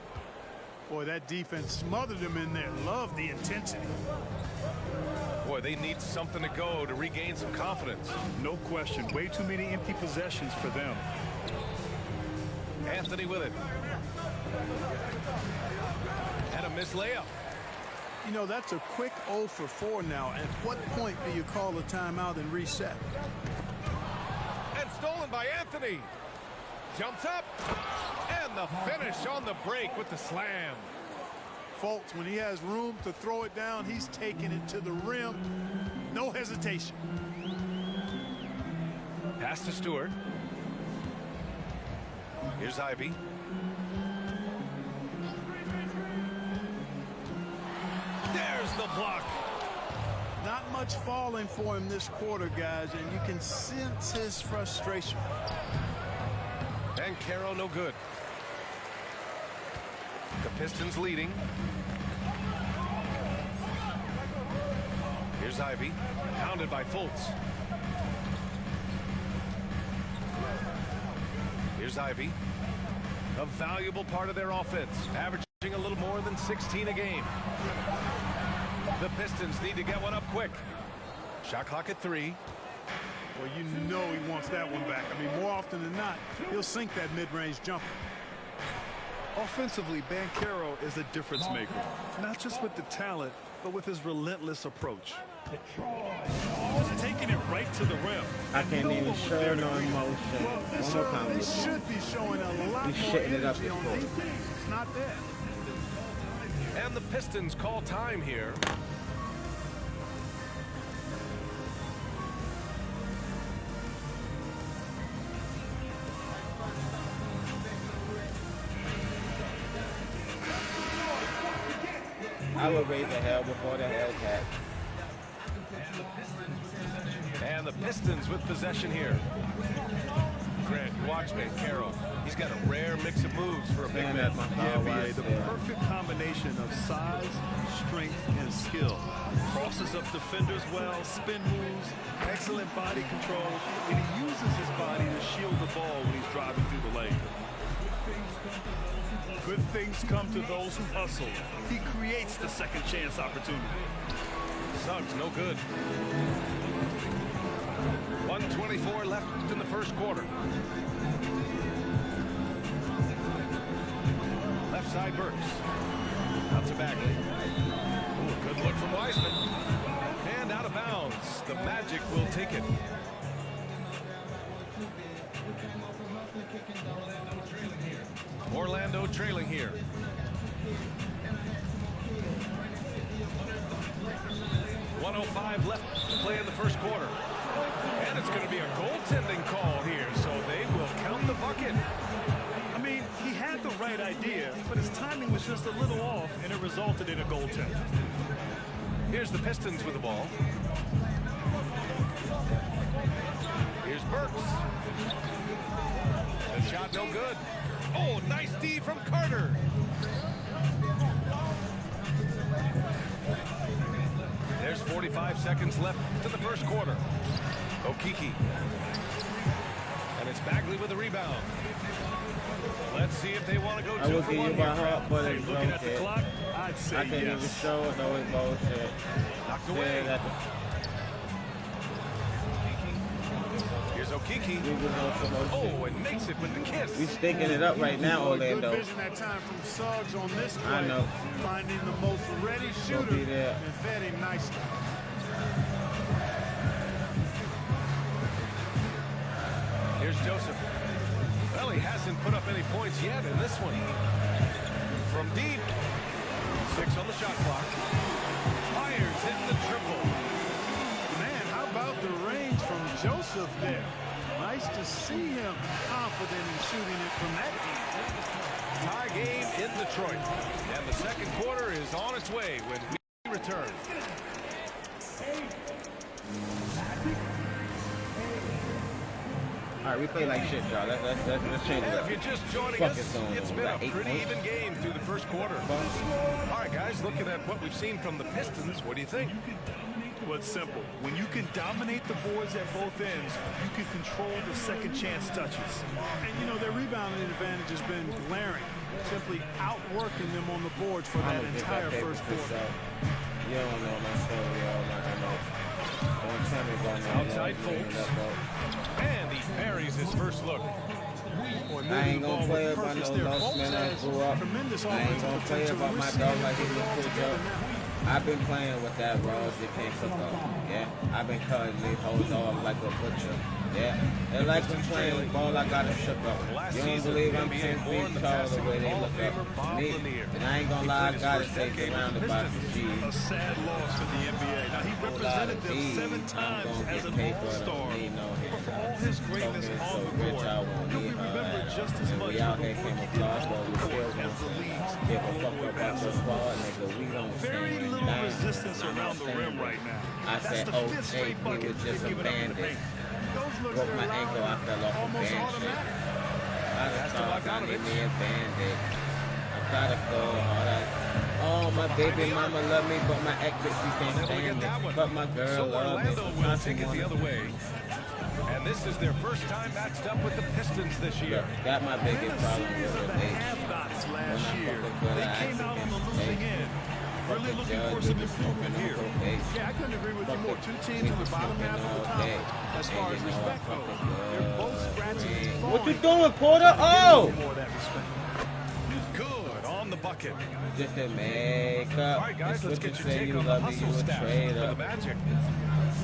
M: Boy, that defense smothered him in there. Love the intensity.
L: Boy, they need something to go to regain some confidence.
N: No question. Way too many empty possessions for them.
L: Anthony with it. And a missed layup.
M: You know, that's a quick 0 for 4 now. At what point do you call a timeout and reset?
L: And stolen by Anthony. Jumps up. And the finish on the break with the slam.
M: Fultz, when he has room to throw it down, he's taking it to the rim. No hesitation.
L: Pass to Stewart. Here's Ivy. There's the block.
M: Not much falling for him this quarter, guys, and you can sense his frustration.
L: And Caro no good. The Pistons leading. Here's Ivy, pounded by Fultz. Here's Ivy, a valuable part of their offense, averaging a little more than 16 a game. The Pistons need to get one up quick. Shot clock at 3.
M: Well, you know he wants that one back. I mean, more often than not, he'll sink that mid-range jumper.
N: Offensively, Banchero is a difference maker. Not just with the talent, but with his relentless approach. Just taking it right to the rim.
D: I can't even show no emotion. One more time.
M: They should be showing a lot
D: He's
M: more
D: shitting it up
M: energy
D: this
M: on
D: quarter.
M: defense. It's not there.
L: And the Pistons call time here.
D: I would raise the hell before the Hellcat.
L: And the Pistons with possession here. Grant, watch Banchero. He's got a rare mix of moves for a big man.
N: Yeah, BA, the perfect combination of size, strength, and skill. Crosses up defenders well, spin moves, excellent body control, and he uses his body to shield the ball when he's driving through the lane. Good things come to those who hustle. He creates the second chance opportunity.
L: Suggs, no good. 1:24 left in the first quarter. Left side Burks. Out to Bagley. Ooh, good look from Wiseman. And out of bounds. The Magic will take it. Orlando trailing here. .105 left to play in the first quarter. And it's going to be a goaltending call here, so they will count the bucket.
N: idea, but his timing was just a little off, and it resulted in a goaltend.
L: Here's the Pistons with the ball. Here's Burks. The shot no good. Oh, nice D from Carter. There's 45 seconds left to the first quarter. Okiki. And it's Bagley with the rebound. Let's see if they want to go
D: I will give you my heart, but it's
N: Looking at the
D: bullshit.
N: clock, I'd say
D: I can't even
N: yes.
D: show it, though it's bullshit.
L: Knocked away.
D: Yeah,
L: Here's Okiki.
D: Oh,
L: Oh, and makes it with the kiss.
D: we sticking it up right now, Orlando.
M: Good vision that time from Suggs on this play.
D: I know.
M: Finding the most ready
D: Gonna
M: shooter
D: be there.
M: and fed him nicely.
L: Here's Joseph. Well, he hasn't put up any points yet in this one. From deep. 6 on the shot clock. Fires in the triple.
M: Man, how about the range from Joseph there? Nice to see him confident in shooting it from that deep.
L: Tie game in Detroit. And the second quarter is on its way when we return.
D: All right, we play like shit, y'all. Let's change it
L: And
D: up.
L: if you're just joining
D: Fuck
L: us,
D: it, son.
L: it's been
D: About
L: a
D: 8
L: pretty
D: points.
L: even game through the first quarter. All right, guys, looking at what we've seen from the Pistons, what do you think?
N: Well, it's simple. When you can dominate the boards at both ends, you can control the second chance touches.
M: And, you know, their rebounding advantage has been glaring. Simply outworking them on the boards for that entire first quarter.
D: You don't know my story, y'all. My MO. Don't tell me about my
L: Outside Fultz. And he buries his first look.
D: I ain't gonna play about no lost man I grew up. I ain't gonna play about my dog like he was cool Joe. I've been playing with that raws that can't cook up. Yeah, I've been cutting these hoes off like a butcher. Yeah, they like me playing with ball, I got them shook up. You don't believe I'm 10 feet tall the way they look up. Me, and I ain't gonna lie, I gotta say surrounded by the G's.
N: A sad loss for the NBA. Now, he represented them 7 times as an all-star. But for all his greatness on the court, he'll be remembered just as much for the work he did on the court as the league's all-away basketball. Very little resistance around the rim right now.
D: I said, oh, hey, he was just a bandit. Broke my ankle, I fell off a band shit. I just thought I need me a bandit. I gotta go hard. Oh, my baby mama love me, but my ex, she can't stand it. But my girl love me.
L: Orlando will take it the other way. And this is their first time matched up with the Pistons this year.
D: Got my biggest problem with the
N: Half-dots last year. They came out on the losing end. Really looking for some improvement here.
M: Yeah, I couldn't agree with you more. Two teams in the bottom half of the top. As far as respect goes, they're both scratching.
D: What you doing, Porter? Oh!
L: Good on the bucket.
D: Just to make up.
L: All right, guys, let's get your
D: say
L: take
D: you
L: on the
D: love me,
L: hustle
D: you a
L: stats
D: trade
L: for the
D: up.
L: Magic.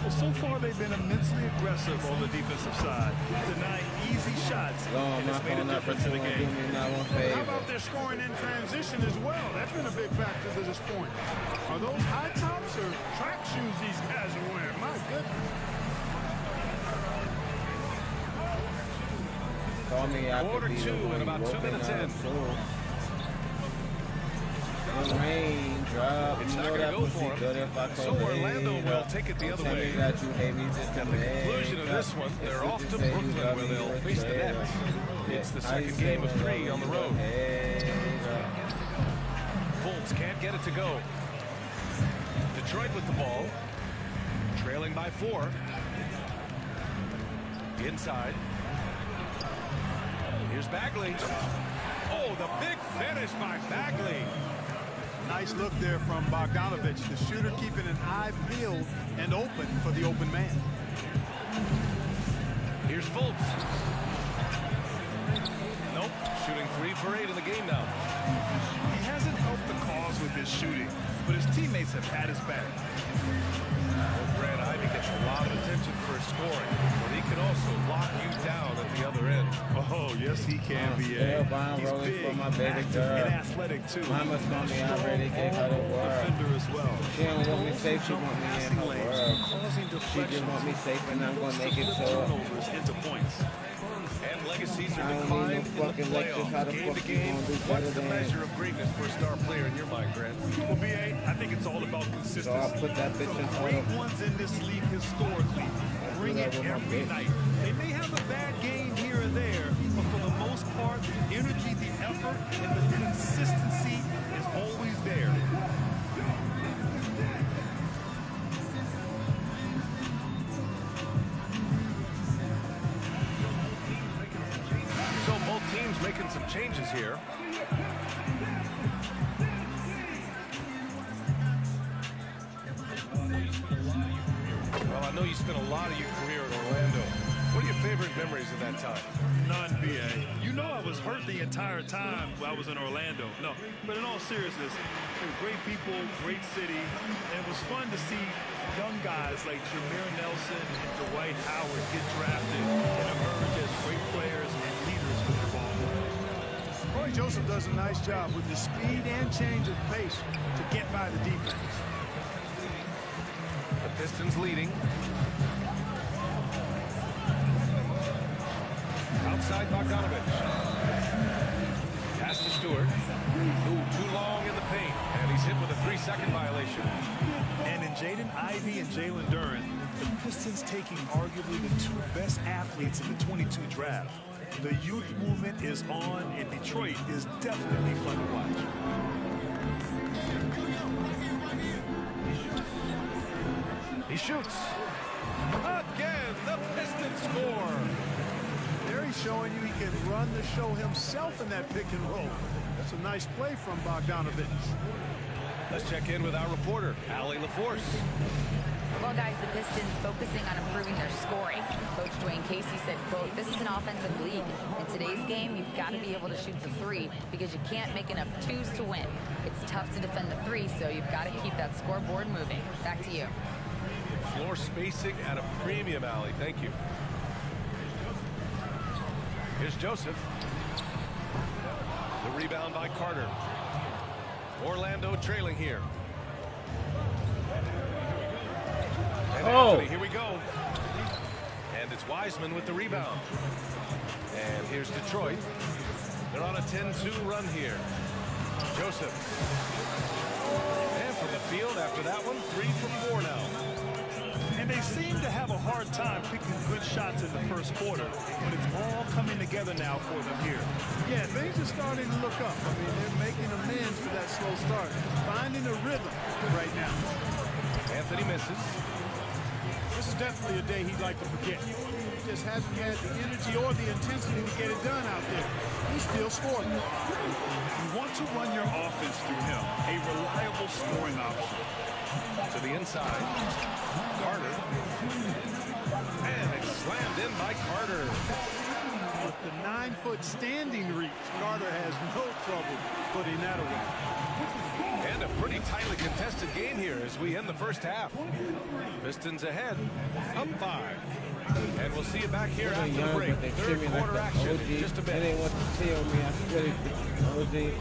N: Well, so far they've been immensely aggressive on the defensive side, denying easy shots, and it's made a difference in the game.
M: How about their scoring in transition as well? That's been a big factor to this point. Are those high tops or track shoes these guys are wearing? My goodness.
D: Call me after
L: Quarter 2 and about 2 minutes in.
D: Raindrop,
L: It's
D: you
L: not
D: know
L: going
D: that
L: to go
D: pussy
L: for
D: good
L: him.
D: if I
L: So
D: call
L: Orlando will take it the other way.
D: That you hate me just to
L: At the conclusion of this one, they're off to Brooklyn where they'll face the Nets. It's the second game of 3 on the road. Fultz can't get it to go. Detroit with the ball, trailing by 4. Inside. Here's Bagley. Oh, the big finish by Bagley.
M: Nice look there from Bogdanovich, the shooter keeping an eye peeled and open for the open man.
L: Here's Fultz. Nope, shooting 3 for 8 in the game now.
N: He hasn't helped the cause with his shooting, but his teammates have had his back.
L: Brad Ivy gets a lot of attention for his scoring, but he can also lock you down at the other end.
N: Oh, yes, he can be. He's big, active, and athletic, too.
D: Mama's told me I already gave her the world.
N: Defender as well.
D: She don't want me safe, she want me in her world. She just want me safe and I'm gonna make it so.
N: Turnovers into points.
L: And legacies
D: I
L: are
D: don't
L: defined
D: need
L: in
D: no
L: the
D: fucking lectures how the
L: playoffs, game
D: fuck
L: to
D: you
L: game.
D: gonna do
L: What's
D: better
L: the
D: than
L: measure of greatness for a star player in your mind, Grant?
N: Well, BA, I think it's all about consistency.
D: So I'll put that bitch in
N: The
D: auto.
N: great ones in this league historically bring it
D: that with my
N: every
D: bitch.
N: night. They may have a bad game here and there, but for the most part, the energy, the effort, and the consistency is always there.
L: So both teams making some changes here. Well, I know you spent a lot of your career in Orlando. What are your favorite memories of that time?
N: None, BA. You know I was hurt the entire time I was in Orlando. No, but in all seriousness, they were great people, great city, and it was fun to see young guys like Jameer Nelson and Dwight Howard get drafted and emerge as great players and leaders for the ball.
M: Corey Joseph does a nice job with the speed and change of pace to get by the defense.
L: The Pistons leading. Outside Bogdanovich. Pass to Stewart. Ooh, too long in the paint. And he's hit with a 3-second violation.
N: And in Jaden Ivey and Jalen Duren, the Pistons taking arguably the two best athletes in the 22 draft. The youth movement is on, and Detroit is definitely fun to watch.
L: He shoots. Again, the Pistons score.
M: There he's showing you he can run the show himself in that pick and roll. That's a nice play from Bogdanovich.
L: Let's check in with our reporter, Allie LaForce.
O: Well, guys, the Pistons focusing on improving their scoring. Coach Dwayne Casey said, quote, "This is an offensive league. In today's game, you've got to be able to shoot the three because you can't make enough twos to win. It's tough to defend the three, so you've got to keep that scoreboard moving." Back to you.
L: Floor spacing at a premium, Allie. Thank you. Here's Joseph. The rebound by Carter. Orlando trailing here. And Anthony, here we go. And it's Wiseman with the rebound. And here's Detroit. They're on a 10-2 run here. Joseph. And from the field after that one, 3 for 4 now.
N: And they seem to have a hard time picking good shots in the first quarter, but it's all coming together now for them here.
M: Yeah, things are starting to look up. I mean, they're making amends for that slow start. Finding a rhythm right now.
L: Anthony misses.
M: This is definitely a day he'd like to forget. He just hasn't had the energy or the intensity to get it done out there. He's still scoring.
N: You want to run your offense through him, a reliable scoring option.
L: To the inside. Carter. And it's slammed in by Carter.
M: With the 9-foot standing reach, Carter has no trouble putting that away.
L: And a pretty tightly contested game here as we end the first half. Pistons ahead, up 5. And we'll see you back here after the break. Third quarter action in just a bit.
D: They didn't want to tell me. I swear they OG.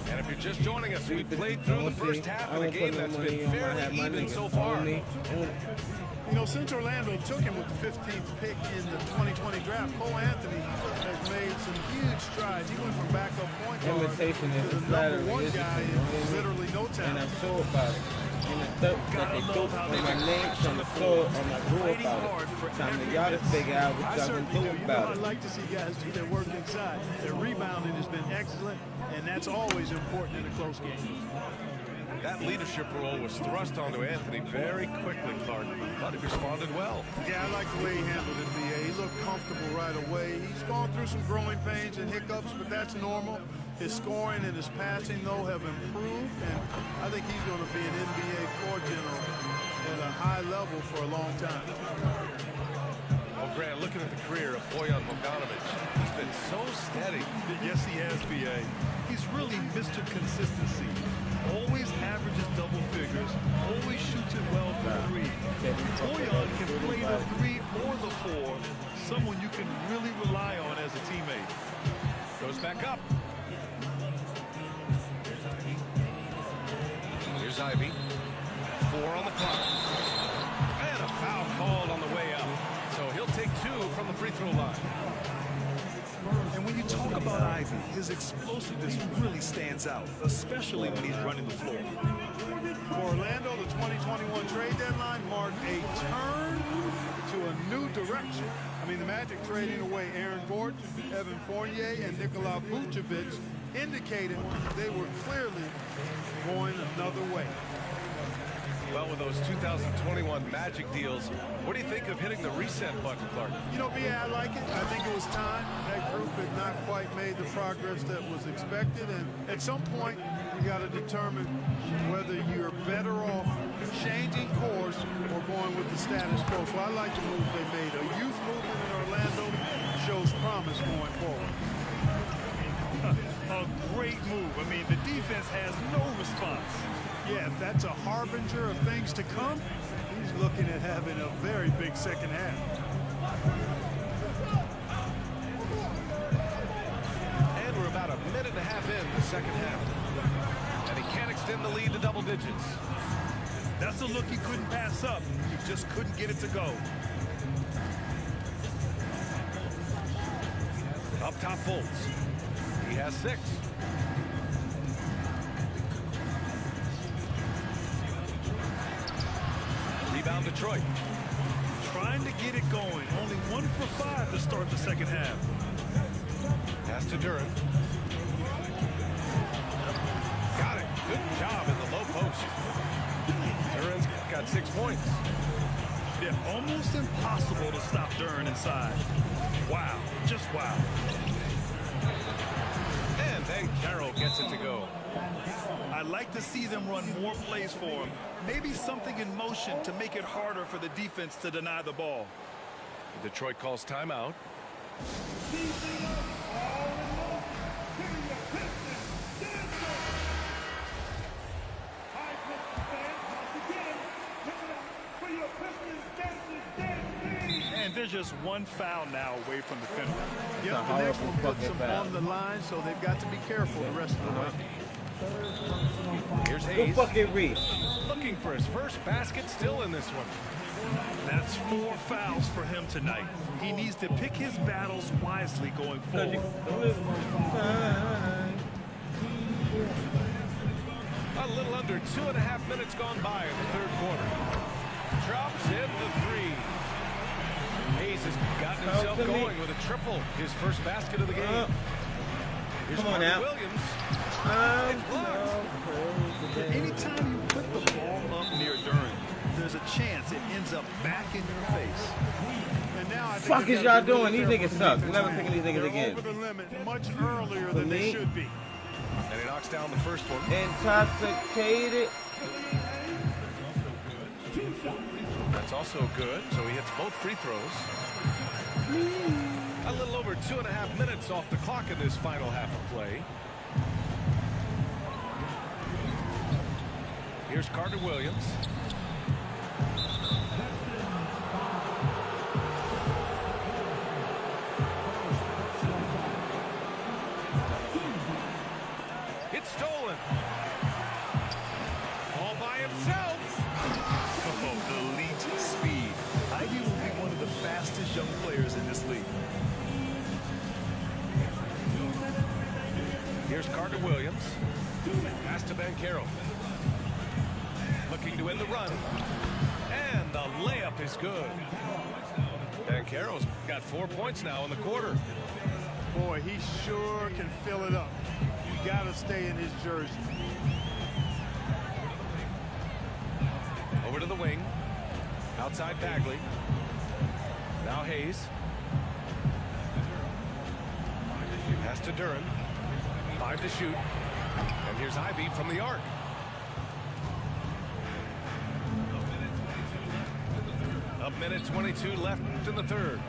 L: And if you're just joining us, we played through the first half of the game that's been fairly even so far.
M: You know, since Orlando took him with the 15th pick in the 2020 draft, Cole Anthony has made some huge strides. He went from backup point guard
D: Imitation is
M: to the
D: flattery.
M: #1 guy in literally no time.
D: And I'm sure about it. And the third that they threw on my name from the floor on my door about it. Time to y'all to figure out what y'all gonna do about
M: I'd
D: it.
M: like to see guys do their work inside. Their rebounding has been excellent, and that's always important in a close game.
L: That leadership role was thrust onto Anthony very quickly, Clark. But he responded well.
M: Yeah, I like the way he handled it, BA. He looked comfortable right away. He's gone through some growing pains and hiccups, but that's normal. His scoring and his passing, though, have improved, and I think he's going to be an NBA floor general at a high level for a long time.
L: Well, Grant, looking at the career of Bojan Bogdanovich, he's been so steady.
N: Yes, he has, BA. He's really Mr. Consistency. Always averages double figures, always shoots it well for three. Bojan can play the 3 or the 4, someone you can really rely on as a teammate.
L: Goes back up. Here's Ivey. 4 on the clock. And a foul called on the way up. So he'll take 2 from the free throw line.
N: And when you talk about Ivy, his explosiveness really stands out, especially when he's running the floor.
M: For Orlando, the 2021 trade deadline marked a turn to a new direction. I mean, the Magic trading away Aaron Gordon, Evan Fournier, and Nikola Vucevic indicated they were clearly going another way.
L: Well, with those 2021 Magic deals, what do you think of hitting the reset button, Clark?
M: You know, B.A., I like it. I think it was time. That group had not quite made the progress that was expected, and at some point, you got to determine whether you're better off changing course or going with the status quo. So I like the move they made. A youth movement in Orlando shows promise going forward.
N: A great move. I mean, the defense has no response.
M: Yeah, if that's a harbinger of things to come, he's looking at having a very big second half.
L: And we're about a minute and a half in the second half. And he can't extend the lead to double digits.
N: That's a look he couldn't pass up. He just couldn't get it to go.
L: Up top Fultz. He has 6. Rebound Detroit.
N: Trying to get it going. Only 1 for 5 to start the second half.
L: Pass to Duren. Got it. Good job in the low post. Duren's got 6 points.
N: Yeah, almost impossible to stop Duren inside. Wow. Just wow.
L: And then Carroll gets it to go.
N: I'd like to see them run more plays for him. Maybe something in motion to make it harder for the defense to deny the ball.
L: Detroit calls timeout.
N: And there's just one foul now away from the penalty.
M: Yeah, the next one puts them on the line, so they've got to be careful the rest of the way.
L: Here's Hayes.
D: Go fucking read.
L: Looking for his first basket, still in this one.
N: That's 4 fouls for him tonight. He needs to pick his battles wisely going forward.
L: A little under 2.5 minutes gone by in the third quarter. Drops in the 3. Hayes has gotten himself going with a triple. His first basket of the game. Here's
D: Come on now.
L: Williams.
N: Anytime you put the ball up near Duren, there's a chance it ends up back in your face.
M: And now I think
D: Fuck is y'all doing? These niggas suck. Never picking these niggas again.
M: Over the limit much earlier than they should be.
L: And he knocks down the first one.
D: Intoxicated.
L: That's also good. So he hits both free throws. A little over 2.5 minutes off the clock in this final half of play. Here's Carter Williams. It's stolen. All by himself.
N: Oh, elite speed. Ivy will be one of the fastest young players in this league.
L: Here's Carter Williams. Pass to Banchero. Looking to win the run. And the layup is good. Banchero's got 4 points now in the quarter.
M: Boy, he sure can fill it up. You got to stay in his jersey.
L: Over to the wing. Outside Bagley. Now Hayes. Pass to Duren. 5 to shoot. And here's Ivy from the arc. A minute 22 left in the third.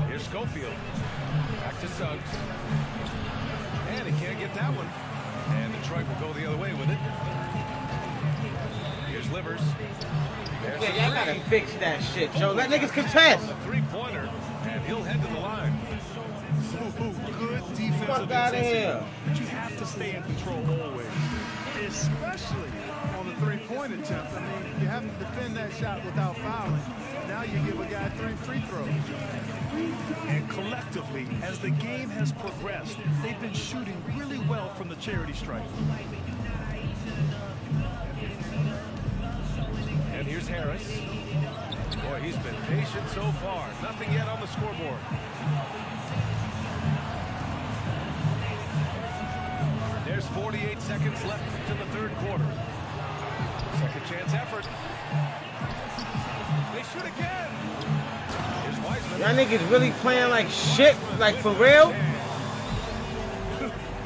L: Here's Schofield. Back to Suggs. And he can't get that one. And Detroit will go the other way with it. Here's Livers.
D: Yeah, y'all gotta fix that shit, Joe. Let niggas contest.
L: The three-pointer. And And he'll head to the line.
N: Good defensive
D: Fuck outta
N: intensity,
D: here.
N: but you have to stay in control always.
M: Especially on the three-point attempt. I mean, you have to defend that shot without fouling. Now you give a guy 3 free throws.
N: And collectively, as the game has progressed, they've been shooting really well from the charity stripe.
L: And here's Harris. Boy, he's been patient so far. Nothing yet on the scoreboard. There's 48 seconds left in the third quarter. Second chance effort. They shoot again. Here's Wiseman.
D: Y'all niggas really playing like shit, like for real?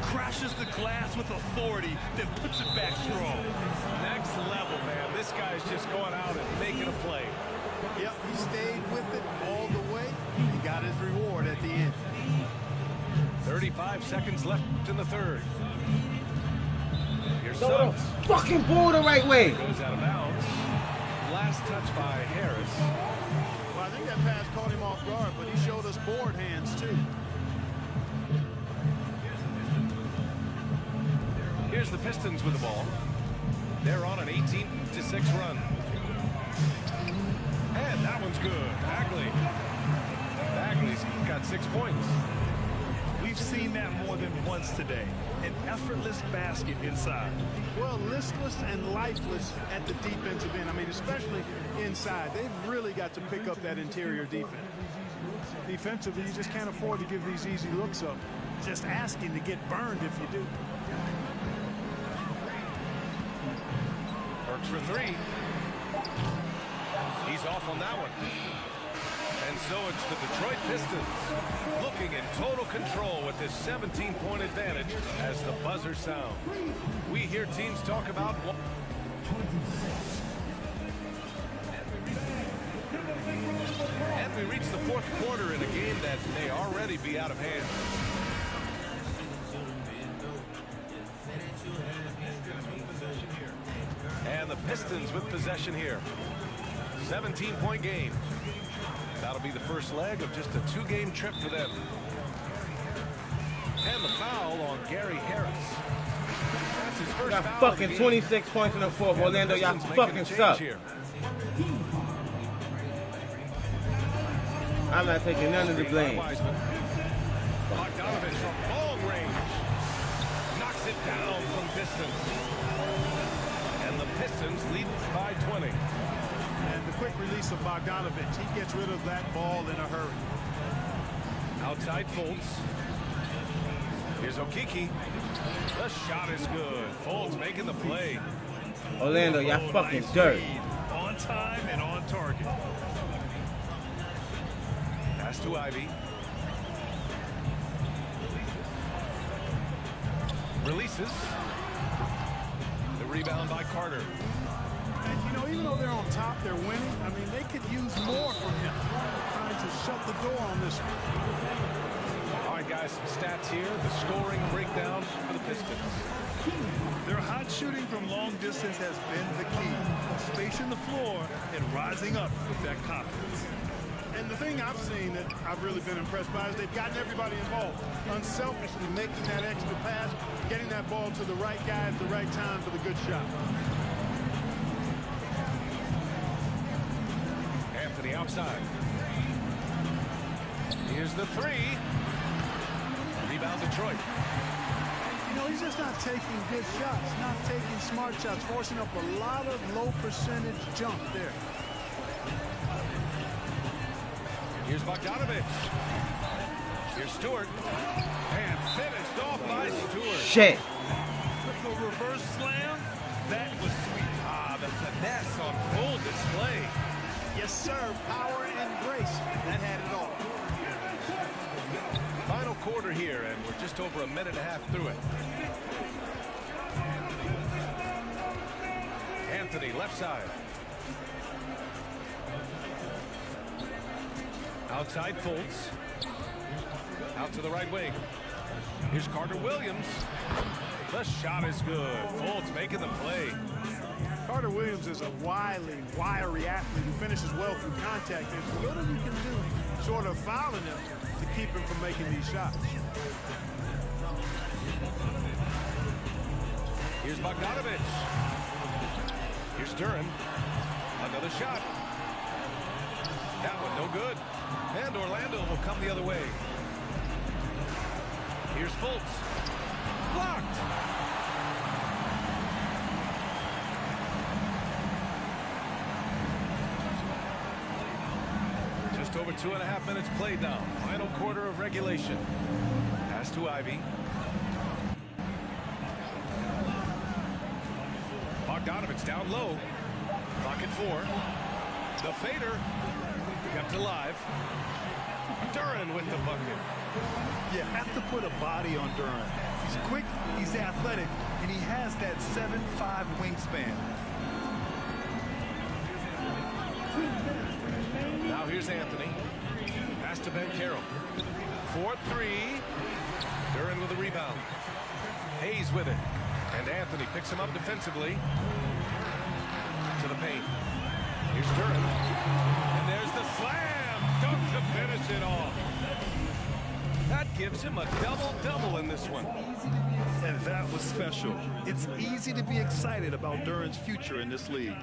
N: Crashes the glass with authority, then puts it back strong.
L: Next level, man. This guy's just going out and making a play.
M: Yep, he stayed with it all the way. He got his reward at the end.
L: 35 seconds left in the third. Here's
D: Throw the
L: Suggs.
D: fucking ball the right way.
L: Goes out of bounds. Last touch by Harris.
M: Well, I think that pass caught him off guard, but he showed us board hands too.
L: Here's the Pistons with the ball. They're on an 18-6 run. And that one's good. Bagley's got 6 points.
N: We've seen that more than once today. An effortless basket inside.
M: Well, listless and lifeless at the defensive end. I mean, especially inside. They've really got to pick up that interior defense. Defensively, you just can't afford to give these easy looks up. Just asking to get burned if you do.
L: Works for three. He's off on that one. And so it's the Detroit Pistons looking in total control with this 17-point advantage as the buzzer sounds. We hear teams talk about and we reach the fourth quarter in a game that may already be out of hand. And the Pistons with possession here. 17-point game. That'll be the first leg of just a 2-game trip for them. And the foul on Gary Harris. That's his first
D: Got
L: foul
D: fucking
L: of the
D: 26 points in the fourth. Orlando, y'all
L: Pistons
D: fucking
L: making a
D: suck.
L: change here.
D: I'm not taking none of the blame.
L: Bogdanovich from long range. Knocks it down from distance. And the Pistons lead by 20.
M: And the quick release of Bogdanovich, he gets rid of that ball in a hurry.
L: Outside Fultz. Here's Okeke. The shot is good. Fultz making the play.
D: Orlando, y'all fucking dirt.
N: On time and on target.
L: Pass to Ivy. Releases. The rebound by Carter.
M: And, you know, even though they're on top, they're winning. I mean, they could use more from him. Trying to shut the door on this one.
L: All right, guys, some stats here. The scoring breakdown for the Pistons.
N: Their hot shooting from long distance has been the key. Spacing the floor and rising up with that confidence.
M: And the thing I've seen that I've really been impressed by is they've gotten everybody involved. Unselfishly making that extra pass, getting that ball to the right guy at the right time for the good shot.
L: Anthony outside. Here's the three. Rebound Detroit.
M: You know, he's just not taking good shots, not taking smart shots, forcing up a lot of low percentage jump there.
L: Here's Bogdanovich. Here's Stewart. And finished off by Stewart.
D: Shit.
N: With the reverse slam, that was sweet.
L: Ah, the finesse on full display.
M: Yes, sir. Power and grace. That had it all.
L: Final quarter here, and we're just over a minute and a half through it. Anthony, left side. Outside Fultz. Out to the right wing. Here's Carter Williams. The shot is good. Fultz making the play.
M: Carter Williams is a wily, wiry athlete who finishes well through contact. As little you can do, short of fouling him to keep him from making these shots.
L: Here's Bogdanovic. Here's Duren. Another shot. That one no good. And Orlando will come the other way. Here's Fultz. Blocked. Just over 2.5 minutes played now. Final quarter of regulation. Pass to Ivy. Bogdanovic down low. Clock at 4. The fader kept alive. Duren with the bucket.
N: You have to put a body on Duren. He's quick, he's athletic, and he has that 7'5" wingspan.
L: Now here's Anthony. Pass to Ben Carroll. 4-3. Duren with a rebound. Hayes with it. And Anthony picks him up defensively. To the paint. Here's Duren. And there's the slam. Dunk to finish it off. That gives him a double-double in this one.
N: And that was special. It's easy to be excited about Duren's future in this league.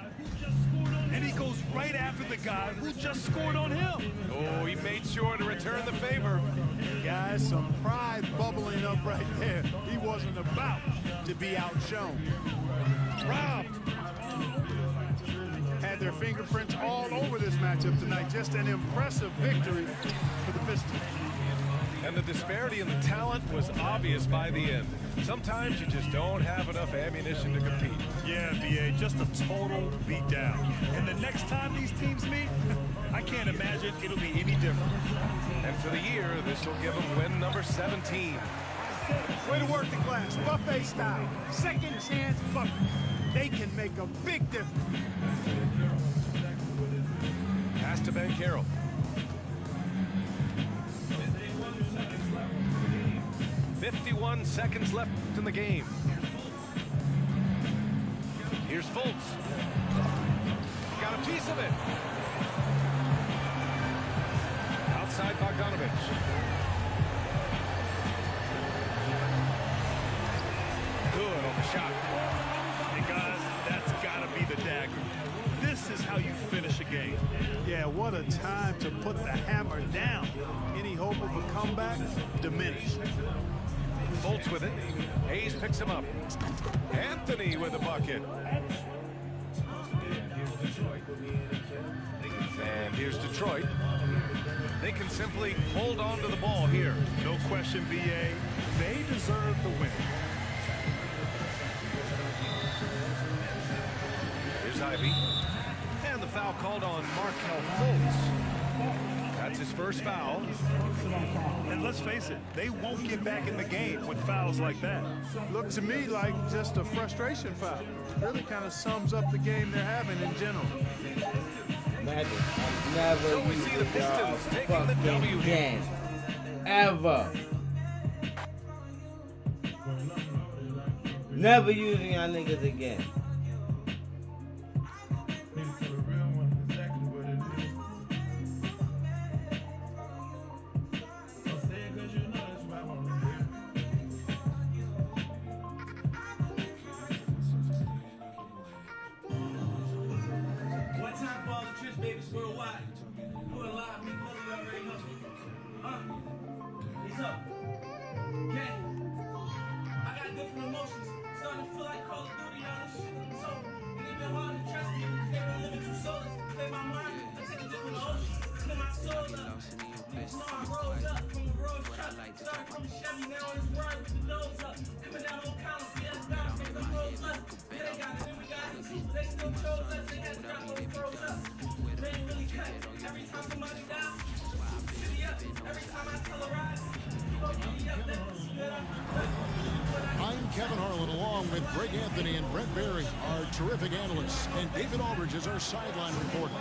N: And he goes right after the guy who just scored on him.
L: Oh, he made sure to return the favor.
M: Guys, some pride bubbling up right there. He wasn't about to be outshone.
L: Robbed.
M: Had their fingerprints all over this matchup tonight. Just an impressive victory for the Pistons.
L: And the disparity in the talent was obvious by the end. Sometimes you just don't have enough ammunition to compete.
N: Yeah, B.A., just a total beatdown. And the next time these teams meet, I can't imagine it'll be any different.
L: And for the year, this will give them win number 17.
M: Way to work the glass, buffet style. Second chance bucket. They can make a big difference.
L: Pass to Ben Carroll. .51 seconds left in the game. Here's Fultz. Got a piece of it. Outside Bogdanovic. Good on the shot.
N: And guys, that's got to be the dagger. This is how you finish a game.
M: Yeah, what a time to put the hammer down. Any hope of a comeback diminished.
L: Fultz with it. Hayes picks him up. Anthony with a bucket. And here's Detroit. They can simply hold on to the ball here.
N: No question, B.A. They deserve the win.
L: Here's Ivy. And the foul called on Markelle Fultz. That's his first foul.
N: And let's face it, they won't get back in the game with fouls like that.
M: Looked to me like just a frustration foul. Really kind of sums up the game they're having in general.
D: Magic, I'm never using y'all fucking again. Ever. Never using y'all niggas again.
H: I'm Kevin Harlan along with Greg Anthony and Brent Barry, our terrific analysts, and David Aldridge is our sideline reporter.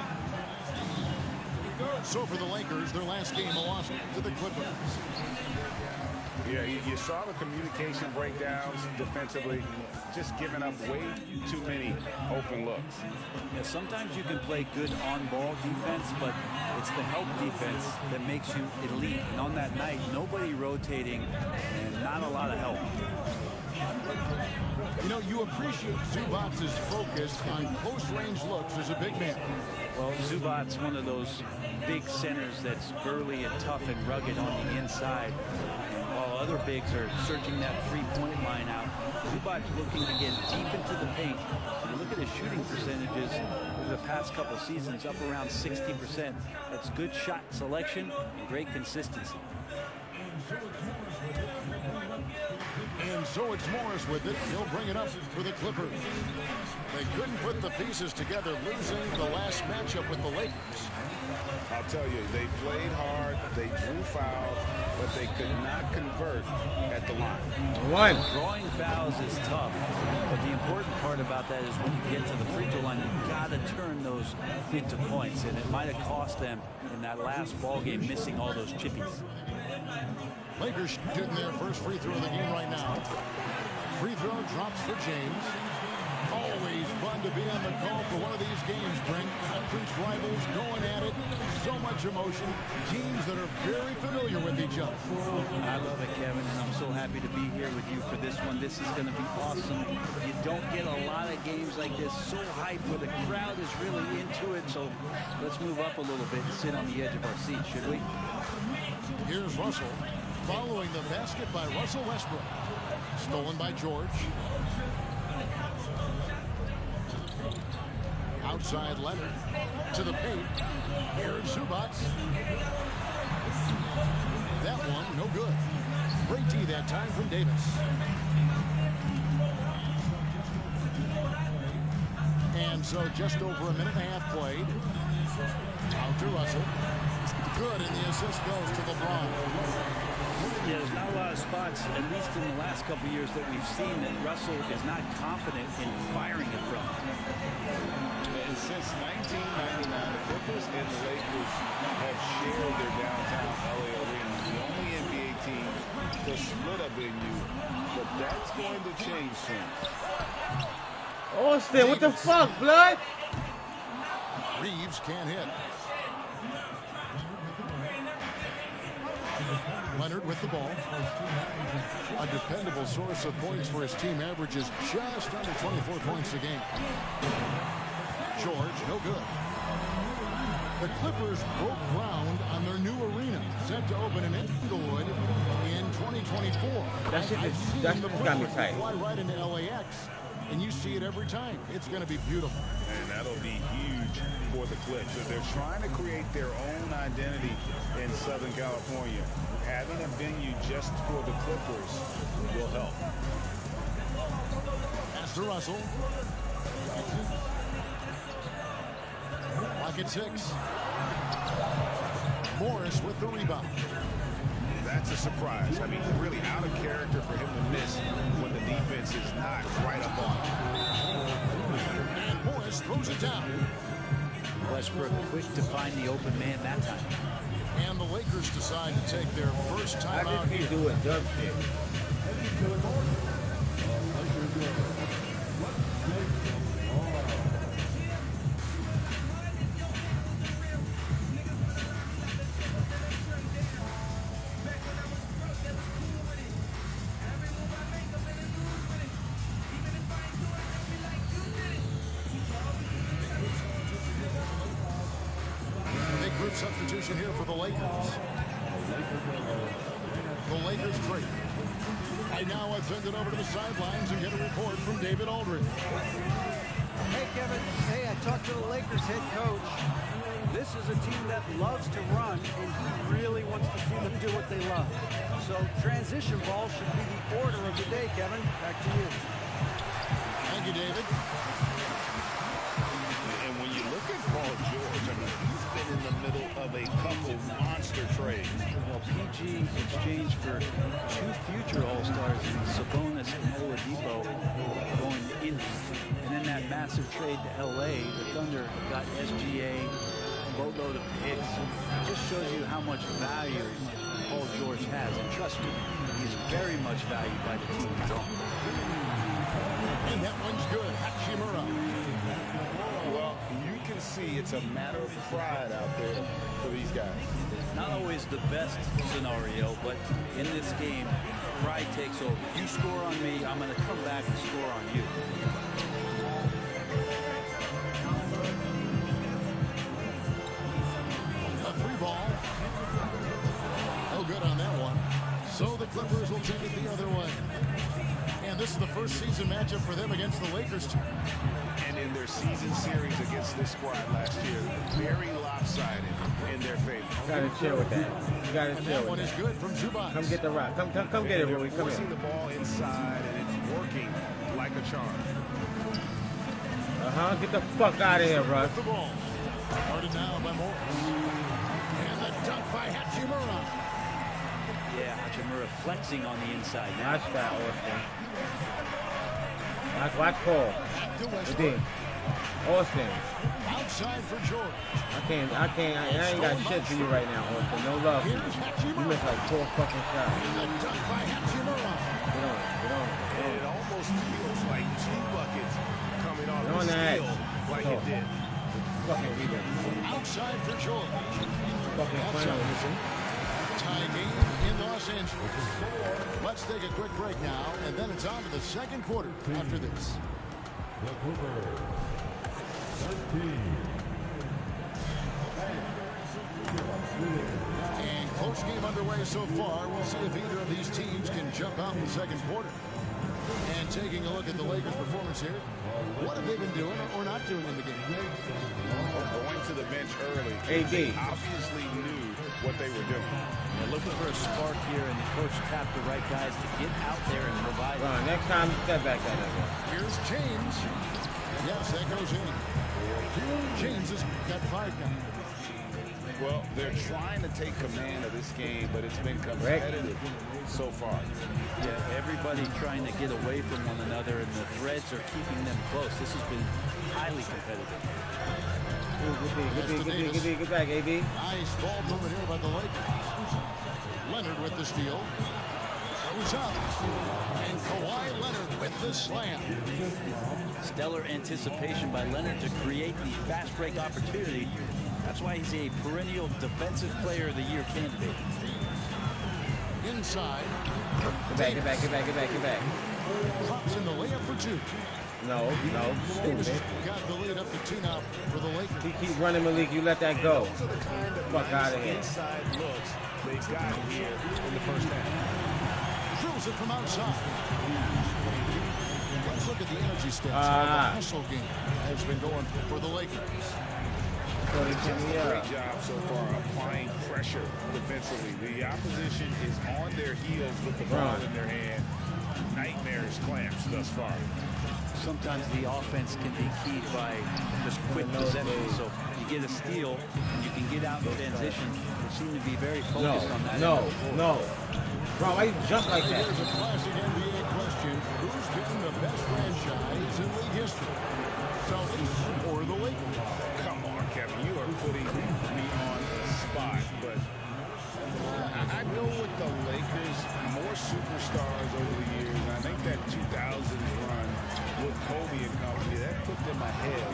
H: So for the Lakers, their last game, a loss to the Clippers.
K: Yeah, you saw the communication breakdowns defensively, just giving up way too many open looks.
J: Yeah, sometimes you can play good on-ball defense, but it's the help defense that makes you elite. And on that night, nobody rotating and not a lot of help.
H: You know, you appreciate Zubac's focus on close-range looks as a big man.
J: Well, Zubac's one of those big centers that's burly and tough and rugged on the inside. And while other bigs are searching that three-point line out, Zubac's looking to get deep into the paint. And look at his shooting percentages over the past couple seasons, up around 60%. That's good shot selection and great consistency.
H: And so it's Morris with it. He'll bring it up for the Clippers. They couldn't put the pieces together, losing the last matchup with the Lakers.
K: I'll tell you, they played hard, they drew fouls, but they could not convert at the line.
J: Drawing fouls is tough, but the important part about that is when you get to the free throw line, you've got to turn those into points, and it might have cost them in that last ball game, missing all those chippies.
H: Lakers shooting their first free throw of the game right now. Free throw drops for James. Always fun to be on the call for one of these games, Brent. Conference rivals going at it. So much emotion. Teams that are very familiar with each other.
J: I love it, Kevin, and I'm so happy to be here with you for this one. This is going to be awesome. You don't get a lot of games like this so hyped where the crowd is really into it. So let's move up a little bit and sit on the edge of our seat, should we?
H: Here's Russell. Following the basket by Russell Westbrook. Stolen by George. Outside Leonard to the paint. Here's Zubac. That one, no good. Great D that time from Davis. And so just over a minute and a half played. Out to Russell. Good, and the assist goes to LeBron.
J: Yeah, there's not a lot of spots, at least in the last couple of years, that we've seen that Russell is not confident in firing it from.
K: And since 1999, the Clippers and the Lakers have shared their downtown LA arena. The only NBA team to split a venue, but that's going to change soon.
D: Austin, what the fuck, blood?
H: Reeves can't hit. Leonard with the ball. A dependable source of points for his team, averages just under 24 points a game. George, no good. The Clippers broke ground on their new arena, set to open in Inglewood in 2024.
D: That's got me tight.
H: Fly right into LAX, and you see it every time. It's going to be beautiful.
K: And that'll be huge for the Clips. They're trying to create their own identity in Southern California. Having a venue just for the Clippers will help.
H: Pass to Russell. Lock at 6. Morris with the rebound.
K: That's a surprise. I mean, really out of character for him to miss when the defense is not right up on him.
H: And Morris throws it down.
J: Westbrook quick to find the open man that time.
H: And the Lakers decide to take their first time out here.
D: Do it, dub shit.
H: Substitution here for the Lakers. The Lakers trade. Right now, I send it over to the sidelines and get a report from David Aldridge.
P: Hey, Kevin. Hey, I talked to the Lakers head coach. This is a team that loves to run, and he really wants to see them do what they love. So transition ball should be the order of the day, Kevin. Back to you.
H: Thank you, David.
K: And when you look at Paul George, I mean, he's been in the middle of a couple monster trades.
J: Well, PG exchanged for 2 future All-Stars, Sabonis and Oladipo, going in. And then that massive trade to LA, the Thunder got SGA, a boatload of picks. It just shows you how much value Paul George has. has, and trust me, he's very much valued by the team he's on.
H: And that one's good. Hachimura.
K: Well, you can see it's a matter of pride out there for these guys.
J: Not always the best scenario, but in this game, pride takes over. You score on me, I'm going to come back and score on you.
H: A 3-ball. No good on that one. So the Clippers will take it the other way. And this is the first season matchup for them against the Lakers team.
K: And in their season series against this squad last year, very lopsided in their favor.
D: You gotta chill with that. You gotta chill
H: That
D: with
H: one is
D: that.
H: good from Zubac.
D: Come get the rock. Come get it, Rui. Come
K: Forcing
D: here.
K: the ball inside, and it's working like a charm.
D: Get the fuck out of here, Russ.
H: The ball. Guarded now by Moore. And the dunk by Hachimura.
J: Yeah, Hachimura flexing on the inside now.
D: Watch that, Austin. Watch Paul.
H: Back to
D: It
H: Westbrook.
D: did. Austin.
H: Outside for George.
D: I ain't got shit for you right now, Austin. No love for you. You missed like 4 fucking shots.
H: And the dunk by Hachimura.
D: Get on it.
K: And it almost feels like 2 buckets coming off
D: Get on
K: the
D: that.
K: steal like it did.
D: Fucking rebound.
H: Outside for George.
D: Fucking final.
H: Tie game in Los Angeles. Let's take a quick break now, and then it's on to the second quarter after this. And close game underway so far. We'll see if either of these teams can jump out in the second quarter. And taking a look at the Lakers' performance here, what have they been doing or not doing in the game?
K: Going to the bench early.
D: AD.
K: They obviously knew what they were doing.
J: They're looking for a spark here, and the coach tapped the right guys to get out there and provide.
D: Ron, next time, step back that way.
H: Here's James. Yes, that goes in. James has got 5 now.
K: Well, they're trying to take command of this game, but it's been competitive so far.
J: Yeah, everybody trying to get away from one another, and the threads are keeping them close. This has been highly competitive.
D: Get back, AB.
H: Nice ball movement here by the Lakers. Leonard with the steal. Goes up. And Kawhi Leonard with the slam.
J: Stellar anticipation by Leonard to create the fast break opportunity. That's why he's a perennial defensive player of the year candidate.
H: Inside.
D: Get back.
H: Drops in the layup for 2.
D: No,
H: Davis
D: stupid.
H: got the lead up to 2 now for the Lakers.
D: He keep running, Malik. You let that go.
K: Those are the kind of
D: Fuck out of here.
K: inside looks they've got here in the first half.
H: Drills it from outside. Let's look at the energy stats. How the hustle game has been going for the Lakers.
K: Great job so far applying pressure defensively. The opposition is on their heels with the ball in their hand. Nightmares clamps thus far.
J: Sometimes the offense can be keyed by just quick possession. So you get a steal, and you can get out in transition. They seem to be very focused on that.
D: No. Bro, why you jump like that?
H: Here's a classic NBA question. Who's been the best franchise in league history? Celtics or the Lakers?
K: Come on, Kevin. You are putting me on the spot. But I go with the Lakers. More superstars over the years. I think that 2000s run with Kobe and company, that put them ahead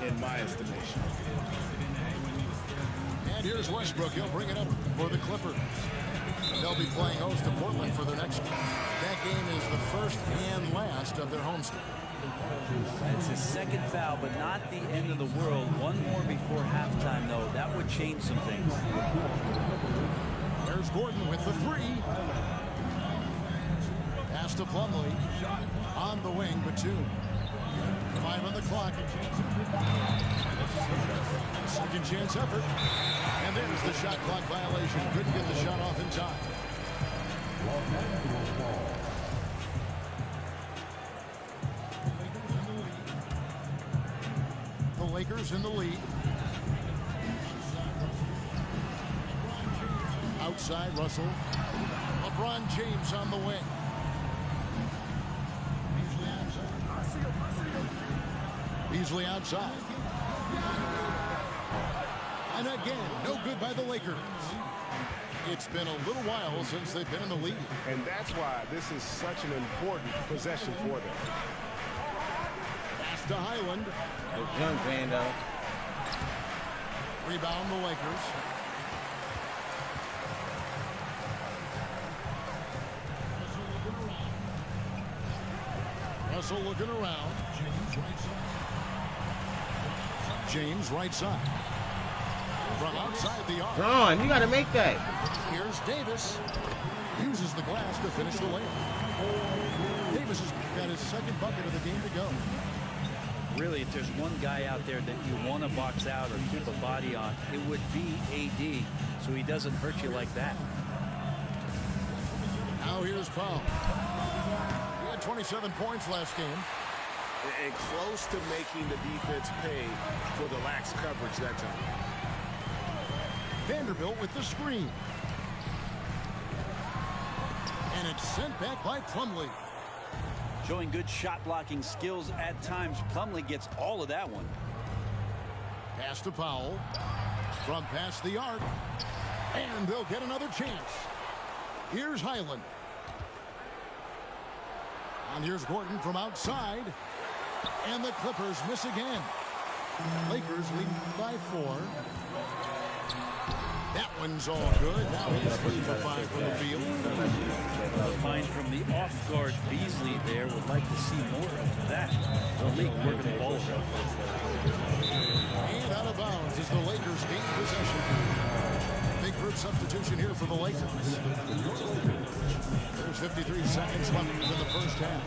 K: in my estimation.
H: And here's Westbrook. He'll bring it up for the Clippers. They'll be playing host to Portland for their next game. That game is the first and last of their homestand.
J: It's his second foul, but not the end of the world. One more before halftime, though. That would change some things.
H: There's Gordon with the 3. Pass to Plumlee. On the wing, Batum. 5 on the clock. Second chance effort. And there's the shot clock violation. Couldn't get the shot off in time. The Lakers in the lead. Outside, Russell. LeBron James on the wing. Beasley outside. And again, no good by the Lakers. It's been a little while since they've been in the lead.
K: And that's why this is such an important possession for them.
H: Pass to Highland.
D: Good jump, Vando.
H: Rebound the Lakers. Russell looking around. James right side. From outside the arc.
D: Ron, you got to make that.
H: Here's Davis. Uses the glass to finish the layup. Davis has got his second bucket of the game to go.
J: Really, if there's one guy out there that you want to box out or keep a body on, it would be AD, so he doesn't hurt you like that.
H: Now here's Powell. He had 27 points last game.
K: And close to making the defense pay for the lax coverage that time.
H: Vanderbilt with the screen. And it's sent back by Plumlee.
J: Showing good shot blocking skills at times. Plumlee gets all of that one.
H: Pass to Powell. From past the arc. And they'll get another chance. Here's Highland. And here's Gordon from outside. And the Clippers miss again. Lakers lead by 4. That one's all good. Now he's 3 for 5 from the field.
J: Find from the off-guard Beasley there. Would like to see more of that. Malik working the ball around.
H: And out of bounds as the Lakers gain possession. Big group substitution here for the Lakers. There's 53 seconds left in the first half.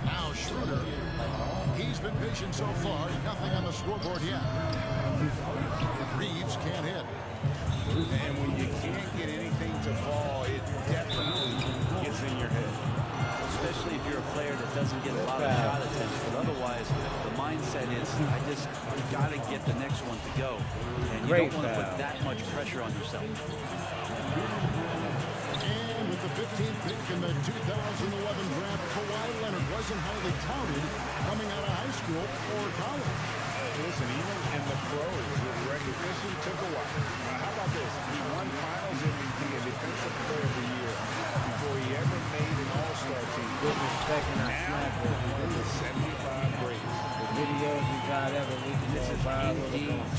H: Now Schroeder. He's been patient so far. Nothing on the scoreboard yet. Reeves can't hit.
K: And when you can't get anything to fall, it definitely gets in your head.
J: Especially if you're a player that doesn't get a lot of shot attempts. But otherwise, the mindset is, I just got to get the next one to go. And you don't want to put that much pressure on yourself.
H: And with the 15th pick in the 2011 draft, Kawhi Leonard wasn't highly touted coming out of high school or college.
K: Listen, even in the pros, the recognition took a while. How about this? He won Finals MVP and Defensive Player of the Year before he ever made an All-Star team.
D: Good respect and I snap it.
K: One of the 75 greats.
D: The videos we got ever leaked.
J: This is AD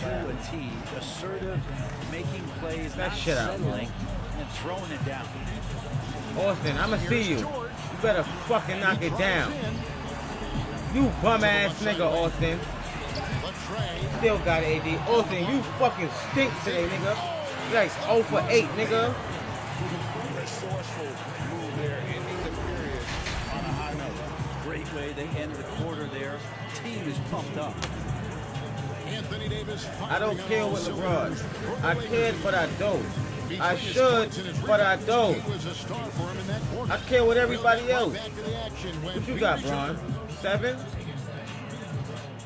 J: to a T. Assertive, making plays,
D: that
J: not
D: shit out,
J: settling, and throwing it down.
D: Austin, I'ma see you. You better fucking knock it down. You bum ass nigga, Austin. Still got AD. Austin, you fucking stink today, nigga. You like 0 for 8, nigga.
K: Resourceful move there, ending the period on a high note.
J: Great way they end the quarter there. Team is pumped up.
H: Anthony Davis.
D: I don't care with LeBron. I cared, but I don't. I should, but I don't. I care with everybody else. What you got, Bron? 7?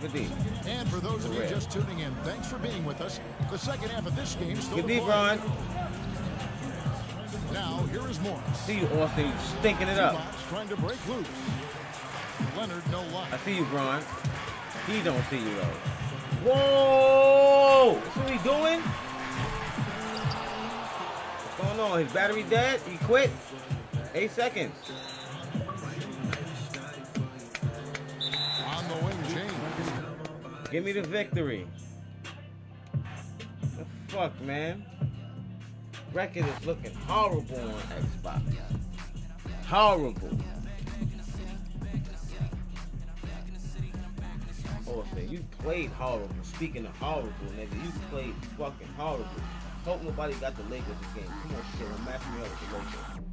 D: Good D.
H: And for those of you just tuning in, thanks for being with us. The second half of this game still
D: Good D, Bron.
H: Now, here is Morris.
D: See you, Austin. You stinking it up.
H: Trying to break loose. Leonard, no luck.
D: I see you, Bron. He don't see you, though. Whoa! That's what he doing? What's going on? His battery dead? He quit? 8 seconds.
H: On the wing, James.
D: Give me the victory. The fuck, man? Record is looking horrible on Xbox. Horrible. Austin, you played horrible. Speaking of horrible, nigga, you played fucking horrible. Hope nobody got the Lakers this game. Come on, shit, match me up with the Lakers.